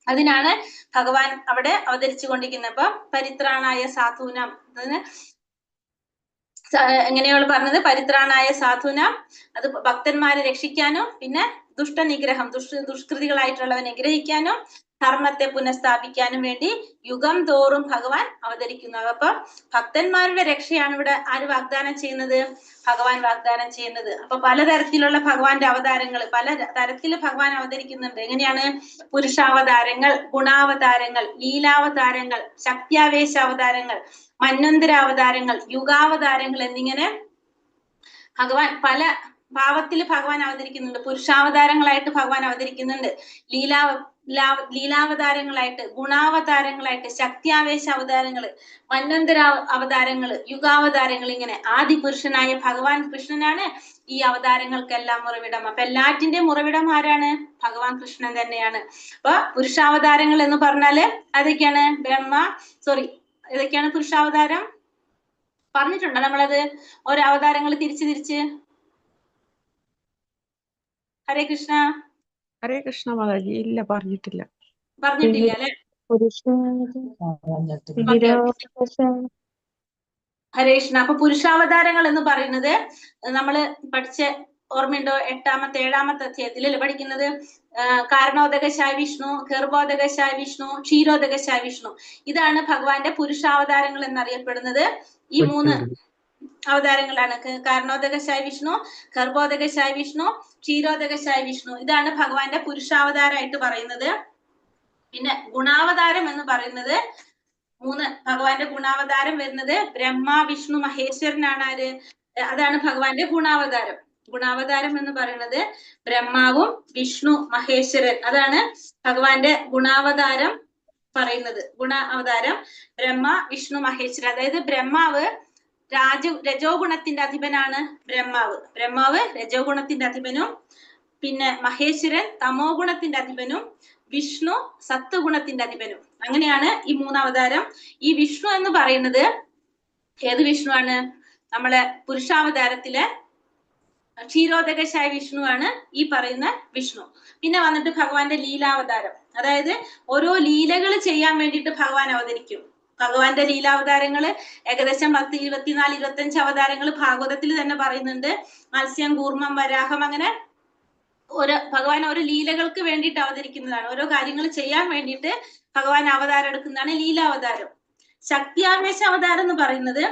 അതിനാണ് ഭഗവാൻ അവിടെ അവതരിച്ചു കൊണ്ടിരിക്കുന്നത്. അപ്പൊ പരിത്രാണായ സാധൂനാം, അതിന് എങ്ങനെയാണ് പറഞ്ഞത്? പരിത്രാണായ സാധൂനാം, അത് ഭക്തന്മാരെ രക്ഷിക്കാനും പിന്നെ ദുഷ്ടനിഗ്രഹം, ദുഷ്കൃതികളായിട്ടുള്ളവരെ നിഗ്രഹിക്കാനും ധർമ്മത്തെ പുനഃസ്ഥാപിക്കാനും വേണ്ടി യുഗം തോറും ഭഗവാൻ അവതരിക്കുന്നു. അപ്പൊ ഭക്തന്മാരുടെ രക്ഷയാണ് ഇവിടെ ആര് വാഗ്ദാനം ചെയ്യുന്നത്? ഭഗവാൻ വാഗ്ദാനം ചെയ്യുന്നത്. അപ്പൊ പലതരത്തിലുള്ള ഭഗവാന്റെ അവതാരങ്ങൾ, പല തരത്തിൽ ഭഗവാൻ അവതരിക്കുന്നുണ്ട്. എങ്ങനെയാണ്? പുരുഷാവതാരങ്ങൾ, ഗുണാവതാരങ്ങൾ, ലീലാവതാരങ്ങൾ, ശക്തിയാവേശ അവതാരങ്ങൾ, മന്വന്തരാവതാരങ്ങൾ, യുഗാവതാരങ്ങൾ എന്നിങ്ങനെ ഭഗവാൻ പല ഭാവത്തിൽ ഭഗവാൻ അവതരിക്കുന്നുണ്ട്. പുരുഷാവതാരങ്ങളായിട്ട് ഭഗവാൻ അവതരിക്കുന്നുണ്ട്, ലീലാവതാരങ്ങളായിട്ട്, ഗുണാവതാരങ്ങളായിട്ട്, ശക്തിയാവേശ അവതാരങ്ങള്, മന്വന്തര അവതാരങ്ങള്, യുഗാവതാരങ്ങൾ. ഇങ്ങനെ ആദിപുരുഷനായ ഭഗവാൻ കൃഷ്ണനാണ് ഈ അവതാരങ്ങൾക്കെല്ലാം ഉറവിടം. അപ്പൊ എല്ലാറ്റിന്റെയും ഉറവിടം ആരാണ്? ഭഗവാൻ കൃഷ്ണൻ തന്നെയാണ്. അപ്പൊ പുരുഷാവതാരങ്ങൾ എന്ന് പറഞ്ഞാല് അതൊക്കെയാണ് ഏതൊക്കെയാണ് പുരുഷാവതാരം? പറഞ്ഞിട്ടുണ്ടോ നമ്മളത്? ഓരോ അവതാരങ്ങൾ തിരിച്ച് ഹരേ കൃഷ്ണ. ഹരേ കൃഷ്ണ മാതാജി. ഇല്ല, പറഞ്ഞിട്ടില്ല. അല്ലെ? ഹരേ കൃഷ്ണ. അപ്പൊ പുരുഷാവതാരങ്ങൾ എന്ന് പറയുന്നത് നമ്മള് പഠിച്ച ഓർമ്മയുണ്ടോ? 8ാമത്തെ 7ാമത്തെ അധ്യായത്തിലല്ലേ പഠിക്കുന്നത്? കാരണോദകശായ വിഷ്ണു, ഗർഭോദകശായ വിഷ്ണു, ക്ഷീരോദകശായ വിഷ്ണു. ഇതാണ് ഭഗവാന്റെ പുരുഷാവതാരങ്ങൾ എന്നറിയപ്പെടുന്നത്. ഈ 3 അവതാരങ്ങളാണ്. കാരണോദകശായ വിഷ്ണു, ഗർഭോദകശായ വിഷ്ണു, ക്ഷീരോദകശായ വിഷ്ണു. ഇതാണ് ഭഗവാന്റെ പുരുഷാവതാരമായിട്ട് പറയുന്നത്. പിന്നെ ഗുണാവതാരം എന്ന് പറയുന്നത് 3 ഭഗവാന്റെ ഗുണാവതാരം വരുന്നത് ബ്രഹ്മ, വിഷ്ണു, മഹേശ്വരനാണ്. ആര്? അതാണ് ഭഗവാന്റെ ഗുണാവതാരം. ഗുണാവതാരം എന്ന് പറയുന്നത് ബ്രഹ്മാവും വിഷ്ണു, മഹേശ്വരൻ. അതാണ് ഭഗവാന്റെ ഗുണാവതാരം പറയുന്നത്. ഗുണാവതാരം ബ്രഹ്മ, വിഷ്ണു, മഹേശ്വരൻ. അതായത് ബ്രഹ്മാവ് രജോ ഗുണത്തിന്റെ അധിപനാണ്. ബ്രഹ്മാവ് രജോ ഗുണത്തിന്റെ അധിപനും, പിന്നെ മഹേശ്വരൻ തമോ ഗുണത്തിന്റെ അധിപനും, വിഷ്ണു സത്വഗുണത്തിന്റെ അധിപനും. അങ്ങനെയാണ് ഈ 3 അവതാരം. ഈ വിഷ്ണു എന്ന് പറയുന്നത് ഏത് വിഷ്ണുവാണ്? നമ്മളെ പുരുഷാവതാരത്തിലെ ക്ഷീരോദകശായ വിഷ്ണുവാണ് ഈ പറയുന്ന വിഷ്ണു. പിന്നെ വന്നിട്ട് ഭഗവാന്റെ ലീലാവതാരം, അതായത് ഓരോ ലീലകൾ ചെയ്യാൻ വേണ്ടിയിട്ട് ഭഗവാൻ അവതരിക്കും. ഭഗവാന്റെ ലീലാവതാരങ്ങള് ഏകദേശം 10, 24, 25 അവതാരങ്ങൾ ഭാഗവതത്തിൽ തന്നെ പറയുന്നുണ്ട്. മത്സ്യം, കൂർമ്മം, വരാഹം, അങ്ങനെ ഭഗവാൻ ഓരോ ലീലകൾക്ക് വേണ്ടിയിട്ട് അവതരിക്കുന്നതാണ്. ഓരോ കാര്യങ്ങൾ ചെയ്യാൻ വേണ്ടിയിട്ട് ഭഗവാൻ അവതാരം എടുക്കുന്നതാണ് ലീലാവതാരം. ശക്തിയാവേശ അവതാരം എന്ന് പറയുന്നത്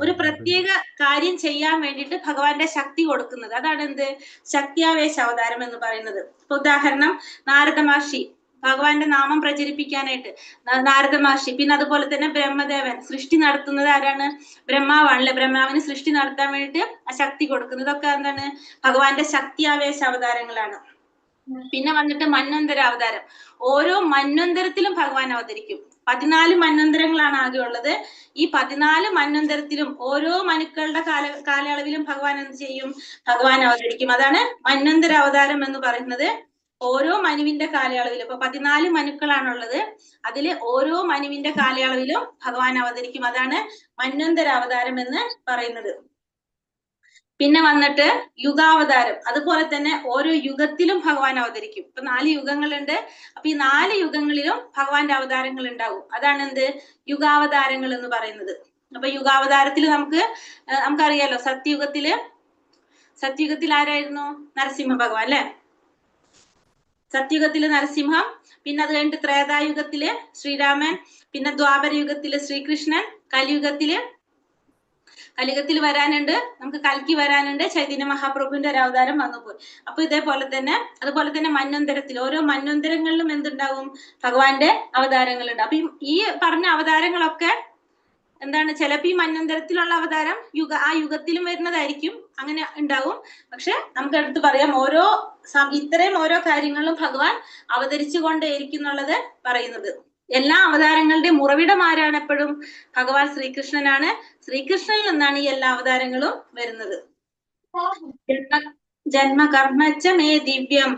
ഒരു പ്രത്യേക കാര്യം ചെയ്യാൻ വേണ്ടിയിട്ട് ഭഗവാന്റെ ശക്തി കൊടുക്കുന്നത്. അതാണ് എന്ത് ശക്തിയാവേശ അവതാരം എന്ന് പറയുന്നത്. ഉദാഹരണം നാരദ മഹർഷി ഭഗവാന്റെ നാമം പ്രചരിപ്പിക്കാനായിട്ട് നാരദ മഹർഷി, പിന്നെ അതുപോലെ തന്നെ ബ്രഹ്മദേവൻ സൃഷ്ടി നടത്തുന്നത് ആരാണ്? ബ്രഹ്മാവാണല്ലേ. ബ്രഹ്മാവിന് സൃഷ്ടി നടത്താൻ വേണ്ടിയിട്ട് ആ ശക്തി കൊടുക്കുന്നതൊക്കെ എന്താണ് ഭഗവാന്റെ ശക്തിയാവേശ അവതാരങ്ങളാണ്. പിന്നെ വന്നിട്ട് മന്വന്തര അവതാരം. ഓരോ മന്വന്തരത്തിലും ഭഗവാൻ അവതരിക്കും. 14 മന്വന്തരങ്ങളാണ് ആകെ ഉള്ളത്. ഈ 14 മന്വന്തരത്തിലും ഓരോ മനുക്കളുടെ കാലയളവിലും ഭഗവാൻ എന്ത് ചെയ്യും? ഭഗവാൻ അവതരിക്കും. അതാണ് മന്വന്തര അവതാരം എന്ന് പറയുന്നത്. ഓരോ മനുവിന്റെ കാലയളവിലും, ഇപ്പൊ 14 മനുക്കളാണുള്ളത്, അതില് ഓരോ മനുവിന്റെ കാലയളവിലും ഭഗവാൻ അവതരിക്കും. അതാണ് മന്വന്തര അവതാരം എന്ന് പറയുന്നത്. പിന്നെ വന്നിട്ട് യുഗാവതാരം. അതുപോലെ തന്നെ ഓരോ യുഗത്തിലും ഭഗവാൻ അവതരിക്കും. ഇപ്പൊ 4 യുഗങ്ങളുണ്ട്. അപ്പൊ ഈ 4 യുഗങ്ങളിലും ഭഗവാന്റെ അവതാരങ്ങൾ ഉണ്ടാവും. അതാണ് എന്ത് യുഗാവതാരങ്ങൾ എന്ന് പറയുന്നത്. അപ്പൊ യുഗാവതാരത്തിൽ നമുക്കറിയാലോ, സത്യയുഗത്തിൽ ആരായിരുന്നു? നരസിംഹ ഭഗവാൻ അല്ലെ. സത്യയുഗത്തില് നരസിംഹം, പിന്നെ അത് കഴിഞ്ഞിട്ട് ത്രേതായുഗത്തില് ശ്രീരാമൻ, പിന്നെ ദ്വാപര യുഗത്തില് ശ്രീകൃഷ്ണൻ, കലിയുഗത്തിൽ വരാനുണ്ട്, നമുക്ക് കൽക്കി വരാനുണ്ട്, ചൈതന്യ മഹാപ്രഭുവിന്റെ ഒരു അവതാരം വന്നുപോയി. അപ്പൊ അതുപോലെ തന്നെ മന്വന്തരത്തിൽ ഓരോ മന്വന്തരങ്ങളിലും എന്തുണ്ടാവും? ഭഗവാന്റെ അവതാരങ്ങളുണ്ട്. അപ്പൊ ഈ പറഞ്ഞ അവതാരങ്ങളൊക്കെ എന്താണ്, ചിലപ്പോ ഈ മന്വന്തരത്തിലുള്ള അവതാരം ആ യുഗത്തിലും വരുന്നതായിരിക്കും, അങ്ങനെ ഉണ്ടാവും. പക്ഷെ നമുക്ക് എടുത്ത് പറയാം, ഇത്രയും ഓരോ കാര്യങ്ങളിലും ഭഗവാൻ അവതരിച്ചു കൊണ്ടേയിരിക്കുന്നുള്ളത് പറയുന്നത്. എല്ലാ അവതാരങ്ങളുടെയും ഉറവിടം ആരാണ്? എപ്പോഴും ഭഗവാൻ ശ്രീകൃഷ്ണനാണ്. ശ്രീകൃഷ്ണനിൽ നിന്നാണ് ഈ എല്ലാ അവതാരങ്ങളും വരുന്നത്. ജന്മകർമ്മച്ച മേ ദിവ്യം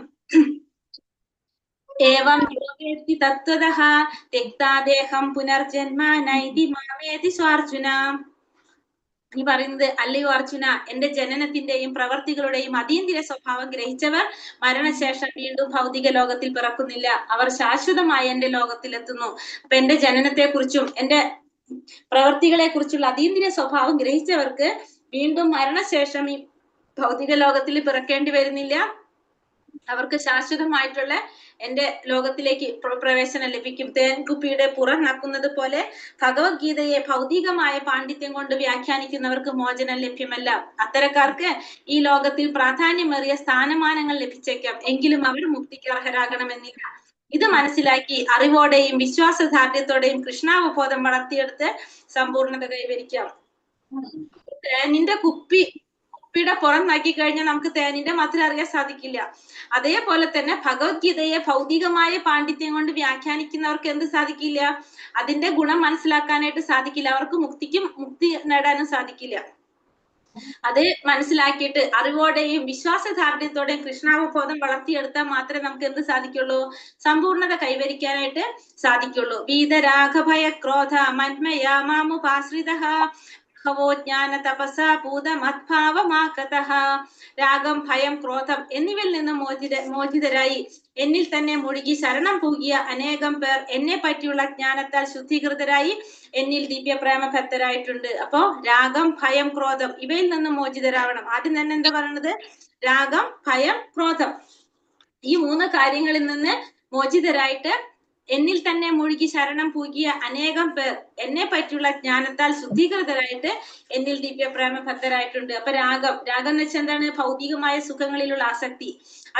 ഏവം യോഗേതി തത്വതഃ തെക്താദേഹം പുനർജന്മ നൈതി മാമേതി സ്വാർജുന. ഈ പറയുന്നത്, അല്ലയോ അർജുന, എന്റെ ജനനത്തിന്റെയും പ്രവർത്തികളുടെയും അതീന്ദ്രിയ സ്വഭാവം ഗ്രഹിച്ചവർ മരണശേഷം വീണ്ടും ഭൗതിക ലോകത്തിൽ പിറക്കുന്നില്ല. അവർ ശാശ്വതമായി എന്റെ ലോകത്തിലെത്തുന്നു. അപ്പൊ എന്റെ ജനനത്തെക്കുറിച്ചും എന്റെ പ്രവർത്തികളെ കുറിച്ചുള്ള അതീന്ദ്രിയ സ്വഭാവം ഗ്രഹിച്ചവർക്ക് വീണ്ടും മരണശേഷം ഈ ഭൗതിക ലോകത്തിൽ പിറക്കേണ്ടി വരുന്നില്ല. അവർക്ക് ശാശ്വതമായിട്ടുള്ള എന്റെ ലോകത്തിലേക്ക് പ്രവേശനം ലഭിക്കും. തേൻകുപ്പിയുടെ പുറം നക്കുന്നത് പോലെ ഭഗവത്ഗീതയെ ഭൗതികമായ പാണ്ഡിത്യം കൊണ്ട് വ്യാഖ്യാനിക്കുന്നവർക്ക് മോചനം ലഭ്യമല്ല. അത്തരക്കാർക്ക് ഈ ലോകത്തിൽ പ്രാധാന്യമേറിയ സ്ഥാനമാനങ്ങൾ ലഭിച്ചേക്കാം, എങ്കിലും അവർ മുക്തിക്ക് അർഹരാകണമെന്നില്ല. ഇത് മനസ്സിലാക്കി അറിവോടെയും വിശ്വാസദാർഢ്യത്തോടെയും കൃഷ്ണാവബോധം വളർത്തിയെടുത്ത് സമ്പൂർണത കൈവരിക്കാം. തേനിന്റെ കുപ്പിയുടെ പുറം നോക്കി കഴിഞ്ഞാൽ നമുക്ക് തേനിന്റെ മധുരം അറിയാൻ സാധിക്കില്ല. അതേപോലെ തന്നെ ഭഗവത്ഗീതയെ ഭൗതികമായ പാണ്ഡിത്യം കൊണ്ട് വ്യാഖ്യാനിക്കുന്നവർക്ക് എന്ത് സാധിക്കില്ല? അതിന്റെ ഗുണം മനസ്സിലാക്കാനായിട്ട് സാധിക്കില്ല. അവർക്ക് മുക്തി നേടാനും സാധിക്കില്ല. അത് മനസ്സിലാക്കിയിട്ട് അറിവോടെയും വിശ്വാസദാർഢ്യത്തോടെയും കൃഷ്ണാവബോധം വളർത്തിയെടുത്താൽ മാത്രമേ നമുക്ക് എന്ത് സാധിക്കുള്ളൂ? സമ്പൂർണത കൈവരിക്കാനായിട്ട് സാധിക്കുള്ളൂ. വീതരാഗഭയ ക്രോധ മന്മയാ മാമുപാശ്രിതഃ ഭവോ ജ്ഞാന തപസാ ഭൂതമദ്ഭാവമാകതഃ. രാഗം, ഭയം, ക്രോധം എന്നിവയിൽ നിന്ന് മോചിതരായി എന്നിൽ തന്നെ മുഴുകി ശരണം പൂകിയ അനേകം പേർ എന്നെ പറ്റിയുള്ള ജ്ഞാനത്താൽ ശുദ്ധീകൃതരായി എന്നിൽ ദിവ്യപ്രേമഭക്തരായിട്ടുണ്ട്. അപ്പോ രാഗം, ഭയം, ക്രോധം ഇവയിൽ നിന്ന് മോചിതരാവണം. ആദ്യം തന്നെ എന്താ പറയുന്നത്? രാഗം, ഭയം, ക്രോധം ഈ 3 കാര്യങ്ങളിൽ നിന്ന് മോചിതരായിട്ട് എന്നിൽ തന്നെ മുഴുകി ശരണം പൂകിയ അനേകം പേർ എന്നെ പറ്റിയുള്ള ജ്ഞാനത്താൽ ശുദ്ധീകൃതരായിട്ട് എന്നിൽ ദിവ്യപ്രേമഭക്തരായിട്ടുണ്ട്. അപ്പൊ രാഗം എന്ന് വെച്ചാൽ എന്താണ്? ഭൗതികമായ സുഖങ്ങളിലുള്ള ആസക്തി,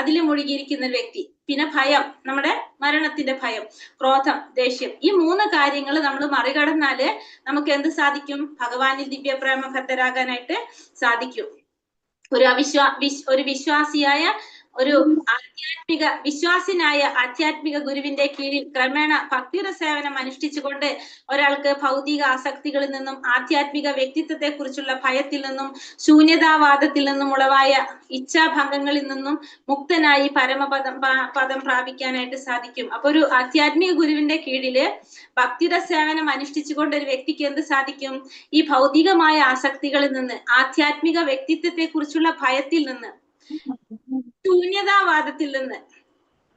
അതിൽ മുഴുകിയിരിക്കുന്ന ഒരു വ്യക്തി. പിന്നെ ഭയം, നമ്മുടെ മരണത്തിന്റെ ഭയം. ക്രോധം, ദേഷ്യം. ഈ 3 കാര്യങ്ങൾ നമ്മൾ മറികടന്നാല് നമുക്ക് എന്ത് സാധിക്കും? ഭഗവാനിൽ ദിവ്യപ്രേമഭക്തരാകാനായിട്ട് സാധിക്കും. ഒരു വിശ്വാസിയായ ഒരു വിശ്വാസിനായ ആധ്യാത്മിക ഗുരുവിന്റെ കീഴിൽ ക്രമേണ ഭക്തിയുടെ സേവനം അനുഷ്ഠിച്ചുകൊണ്ട് ഒരാൾക്ക് ഭൗതിക ആസക്തികളിൽ നിന്നും ആധ്യാത്മിക വ്യക്തിത്വത്തെ കുറിച്ചുള്ള ഭയത്തിൽ നിന്നും ശൂന്യതാവാദത്തിൽ നിന്നും ഉളവായ ഇച്ഛാഭംഗങ്ങളിൽ നിന്നും മുക്തനായി പദം പ്രാപിക്കാനായിട്ട് സാധിക്കും. അപ്പൊ ഒരു ആധ്യാത്മിക ഗുരുവിന്റെ കീഴില് ഭക്തിയുടെ സേവനം അനുഷ്ഠിച്ചുകൊണ്ട് ഒരു വ്യക്തിക്ക് എന്ത് സാധിക്കും? ഈ ഭൗതികമായ ആസക്തികളിൽ നിന്ന്, ആധ്യാത്മിക വ്യക്തിത്വത്തെ കുറിച്ചുള്ള ഭയത്തിൽ നിന്ന്, ശൂന്യതാവാദത്തിൽ നിന്ന്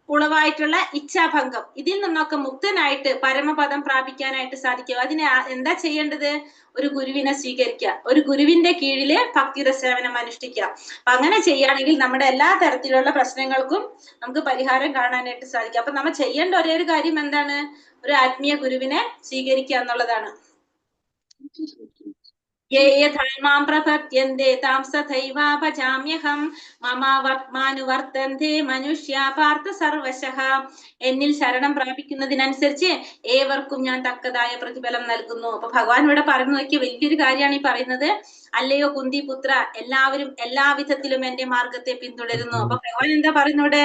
ഉളവായിട്ടുള്ള ഇച്ഛാഭംഗം, ഇതിൽ നിന്നൊക്കെ മുക്തനായിട്ട് പരമപദം പ്രാപിക്കാനായിട്ട് സാധിക്കും. അതിന് എന്താ ചെയ്യേണ്ടത്? ഒരു ഗുരുവിനെ സ്വീകരിക്കുക, ഒരു ഗുരുവിന്റെ കീഴില് ഭക്തിയുടെ സേവനം അനുഷ്ഠിക്കുക. അപ്പൊ അങ്ങനെ ചെയ്യുകയാണെങ്കിൽ നമ്മുടെ എല്ലാ തരത്തിലുള്ള പ്രശ്നങ്ങൾക്കും നമുക്ക് പരിഹാരം കാണാനായിട്ട് സാധിക്കും. അപ്പൊ നമ്മൾ ചെയ്യേണ്ട ഒരേ ഒരു കാര്യം എന്താണ്? ഒരു ആത്മീയ ഗുരുവിനെ സ്വീകരിക്കുക എന്നുള്ളതാണ്. ധർമാം പ്രപദ്യന്തെ താം സദൈവാപജാമ്യഹം മമാവർത്തന്തെ മനുഷ്യ പാർത്ഥ സർവശഃ. എന്നിൽ ശരണം പ്രാപിക്കുന്നതിനനുസരിച്ച് ഏവർക്കും ഞാൻ തക്കതായ പ്രതിഫലം നൽകുന്നു. അപ്പൊ ഭഗവാൻ ഇവിടെ പറഞ്ഞു നോക്കിയ വലിയൊരു കാര്യമാണ് ഈ പറയുന്നത്. അല്ലയോ കുന്തി പുത്ര, എല്ലാവരും എല്ലാ വിധത്തിലും എന്റെ മാർഗത്തെ പിന്തുടരുന്നു. അപ്പൊ ഭഗവാൻ എന്താ പറയുന്നൂടെ?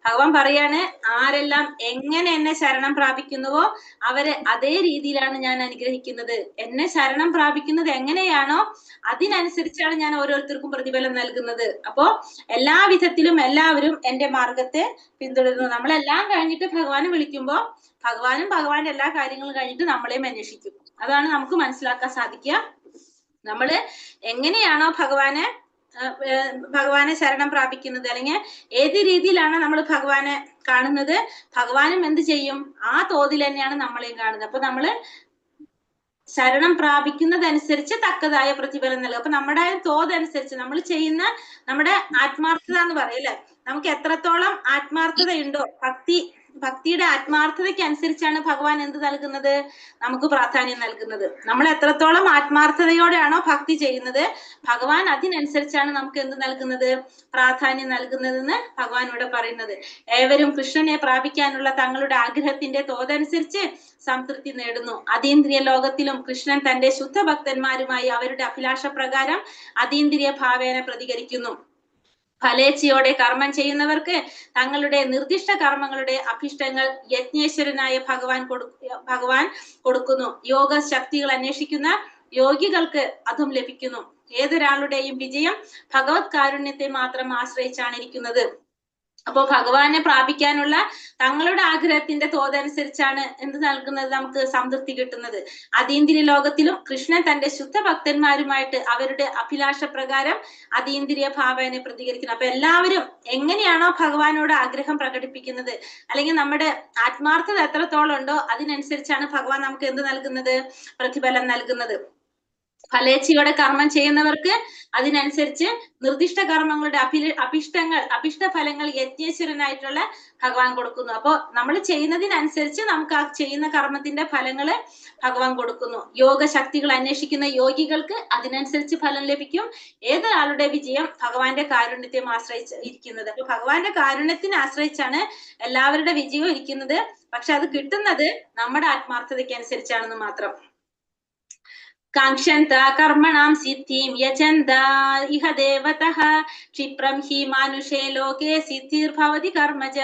ഭഗവാൻ പറയാണ്, ആരെല്ലാം എങ്ങനെ എന്നെ ശരണം പ്രാപിക്കുന്നുവോ അവരെ അതേ രീതിയിലാണ് ഞാൻ അനുഗ്രഹിക്കുന്നത്. എന്നെ ശരണം പ്രാപിക്കുന്നത് എങ്ങനെയാണോ അതിനനുസരിച്ചാണ് ഞാൻ ഓരോരുത്തർക്കും പ്രതിഫലം നൽകുന്നത്. അപ്പോ എല്ലാ വിധത്തിലും എല്ലാവരും എന്റെ മാർഗത്തെ പിന്തുടരുന്നു. നമ്മളെല്ലാം കഴിഞ്ഞിട്ട് ഭഗവാനെ വിളിക്കുമ്പോ ഭഗവാനും ഭഗവാന്റെ എല്ലാ കാര്യങ്ങളും കഴിഞ്ഞിട്ട് നമ്മളെയും അന്വേഷിക്കും. അതാണ് നമുക്ക് മനസ്സിലാക്കാൻ സാധിക്കുക. നമ്മള് എങ്ങനെയാണോ ഭഗവാനെ ശരണം പ്രാപിക്കുന്നത്, അല്ലെങ്കിൽ ഏത് രീതിയിലാണ് നമ്മൾ ഭഗവാനെ കാണുന്നത്, ഭഗവാനും എന്ത് ചെയ്യും? ആ തോതിൽ തന്നെയാണ് നമ്മളെയും കാണുന്നത്. അപ്പൊ നമ്മള് ശരണം പ്രാപിക്കുന്നതനുസരിച്ച് തക്കതായ പ്രതിഫലം നൽകും. അപ്പൊ നമ്മുടെ തോതനുസരിച്ച് നമ്മൾ ചെയ്യുന്ന നമ്മുടെ ആത്മാർത്ഥത എന്ന് പറയല്ലേ, നമുക്ക് എത്രത്തോളം ആത്മാർത്ഥതയുണ്ടോ, ഭക്തിയുടെ ആത്മാർത്ഥതയ്ക്ക് അനുസരിച്ചാണ് ഭഗവാൻ എന്ത് നൽകുന്നത്? നമുക്ക് പ്രാധാന്യം നൽകുന്നത്. നമ്മൾ എത്രത്തോളം ആത്മാർത്ഥതയോടെയാണോ ഭക്തി ചെയ്യുന്നത്, ഭഗവാൻ അതിനനുസരിച്ചാണ് നമുക്ക് എന്ത് നൽകുന്നത്? പ്രാധാന്യം നൽകുന്നതെന്ന് ഭഗവാൻ ഇവിടെ പറയുന്നത്. ഏവരും കൃഷ്ണനെ പ്രാപിക്കാനുള്ള തങ്ങളുടെ ആഗ്രഹത്തിന്റെ തോതനുസരിച്ച് സംതൃപ്തി നേടുന്നു. അതീന്ദ്രിയ ലോകത്തിലും കൃഷ്ണൻ തന്റെ ശുദ്ധ ഭക്തന്മാരുമായി അവരുടെ അഭിലാഷ പ്രകാരം അതീന്ദ്രിയ ഭാവേന പ്രതികരിക്കുന്നു. ഫലേച്ഛയോടെ കർമ്മം ചെയ്യുന്നവർക്ക് തങ്ങളുടെ നിർദ്ദിഷ്ട കർമ്മങ്ങളുടെ അഭിഷ്ടങ്ങൾ യജ്ഞേശ്വരനായ ഭഗവാൻ കൊടുക്കുന്നു. യോഗ ശക്തികൾ അന്വേഷിക്കുന്ന യോഗികൾക്ക് അതും ലഭിക്കുന്നു. ഏതൊരാളുടെയും വിജയം ഭഗവത് കാരുണ്യത്തെ മാത്രം ആശ്രയിച്ചാണ് ഇരിക്കുന്നത്. അപ്പോ ഭഗവാനെ പ്രാപിക്കാനുള്ള തങ്ങളുടെ ആഗ്രഹത്തിന്റെ തോതനുസരിച്ചാണ് എന്ത് നൽകുന്നത്? നമുക്ക് സംതൃപ്തി കിട്ടുന്നത്. അതീന്ദ്രിയ ലോകത്തിലും കൃഷ്ണൻ തന്റെ ശുദ്ധ ഭക്തന്മാരുമായിട്ട് അവരുടെ അഭിലാഷ പ്രകാരം അതീന്ദ്രിയ ഭാവേനെ പ്രതികരിക്കുന്നു. അപ്പൊ എല്ലാവരും എങ്ങനെയാണോ ഭഗവാനോട് ആഗ്രഹം പ്രകടിപ്പിക്കുന്നത്, അല്ലെങ്കിൽ നമ്മുടെ ആത്മാർത്ഥത എത്രത്തോളം ഉണ്ടോ അതിനനുസരിച്ചാണ് ഭഗവാൻ നമുക്ക് എന്ത് നൽകുന്നത്? പ്രതിഫലം നൽകുന്നത്. ഫലേച്ഛയോടെ കർമ്മം ചെയ്യുന്നവർക്ക് അതിനനുസരിച്ച് നിർദ്ദിഷ്ട കർമ്മങ്ങളുടെ അഭിഷ്ട ഫലങ്ങൾ യജ്ഞേശ്വരനായിട്ടുള്ള ഭഗവാൻ കൊടുക്കുന്നു. അപ്പോ നമ്മൾ ചെയ്യുന്നതിനനുസരിച്ച് നമുക്ക് ആ ചെയ്യുന്ന കർമ്മത്തിന്റെ ഫലങ്ങള് ഭഗവാൻ കൊടുക്കുന്നു. യോഗ ശക്തികൾ അന്വേഷിക്കുന്ന യോഗികൾക്ക് അതിനനുസരിച്ച് ഫലം ലഭിക്കും. ഏതൊരാളുടെ വിജയം ഭഗവാന്റെ കാരുണ്യത്തെ ആശ്രയിച്ച് ഇരിക്കുന്നത്. അപ്പൊ ഭഗവാന്റെ കാരുണ്യത്തിനെ ആശ്രയിച്ചാണ് എല്ലാവരുടെ വിജയവും ഇരിക്കുന്നത്. പക്ഷെ അത് കിട്ടുന്നത് നമ്മുടെ ആത്മാർത്ഥതയ്ക്ക് അനുസരിച്ചാണെന്ന് മാത്രം. കാംക്ഷന്ത കർമ്മണാം സിദ്ധിം യജന്ത ഇഹ ദേവതഃ ക്ഷിപ്രം ഹി മാനുഷേ ലോകേ സിദ്ധിർഭവതി കർമ്മജ.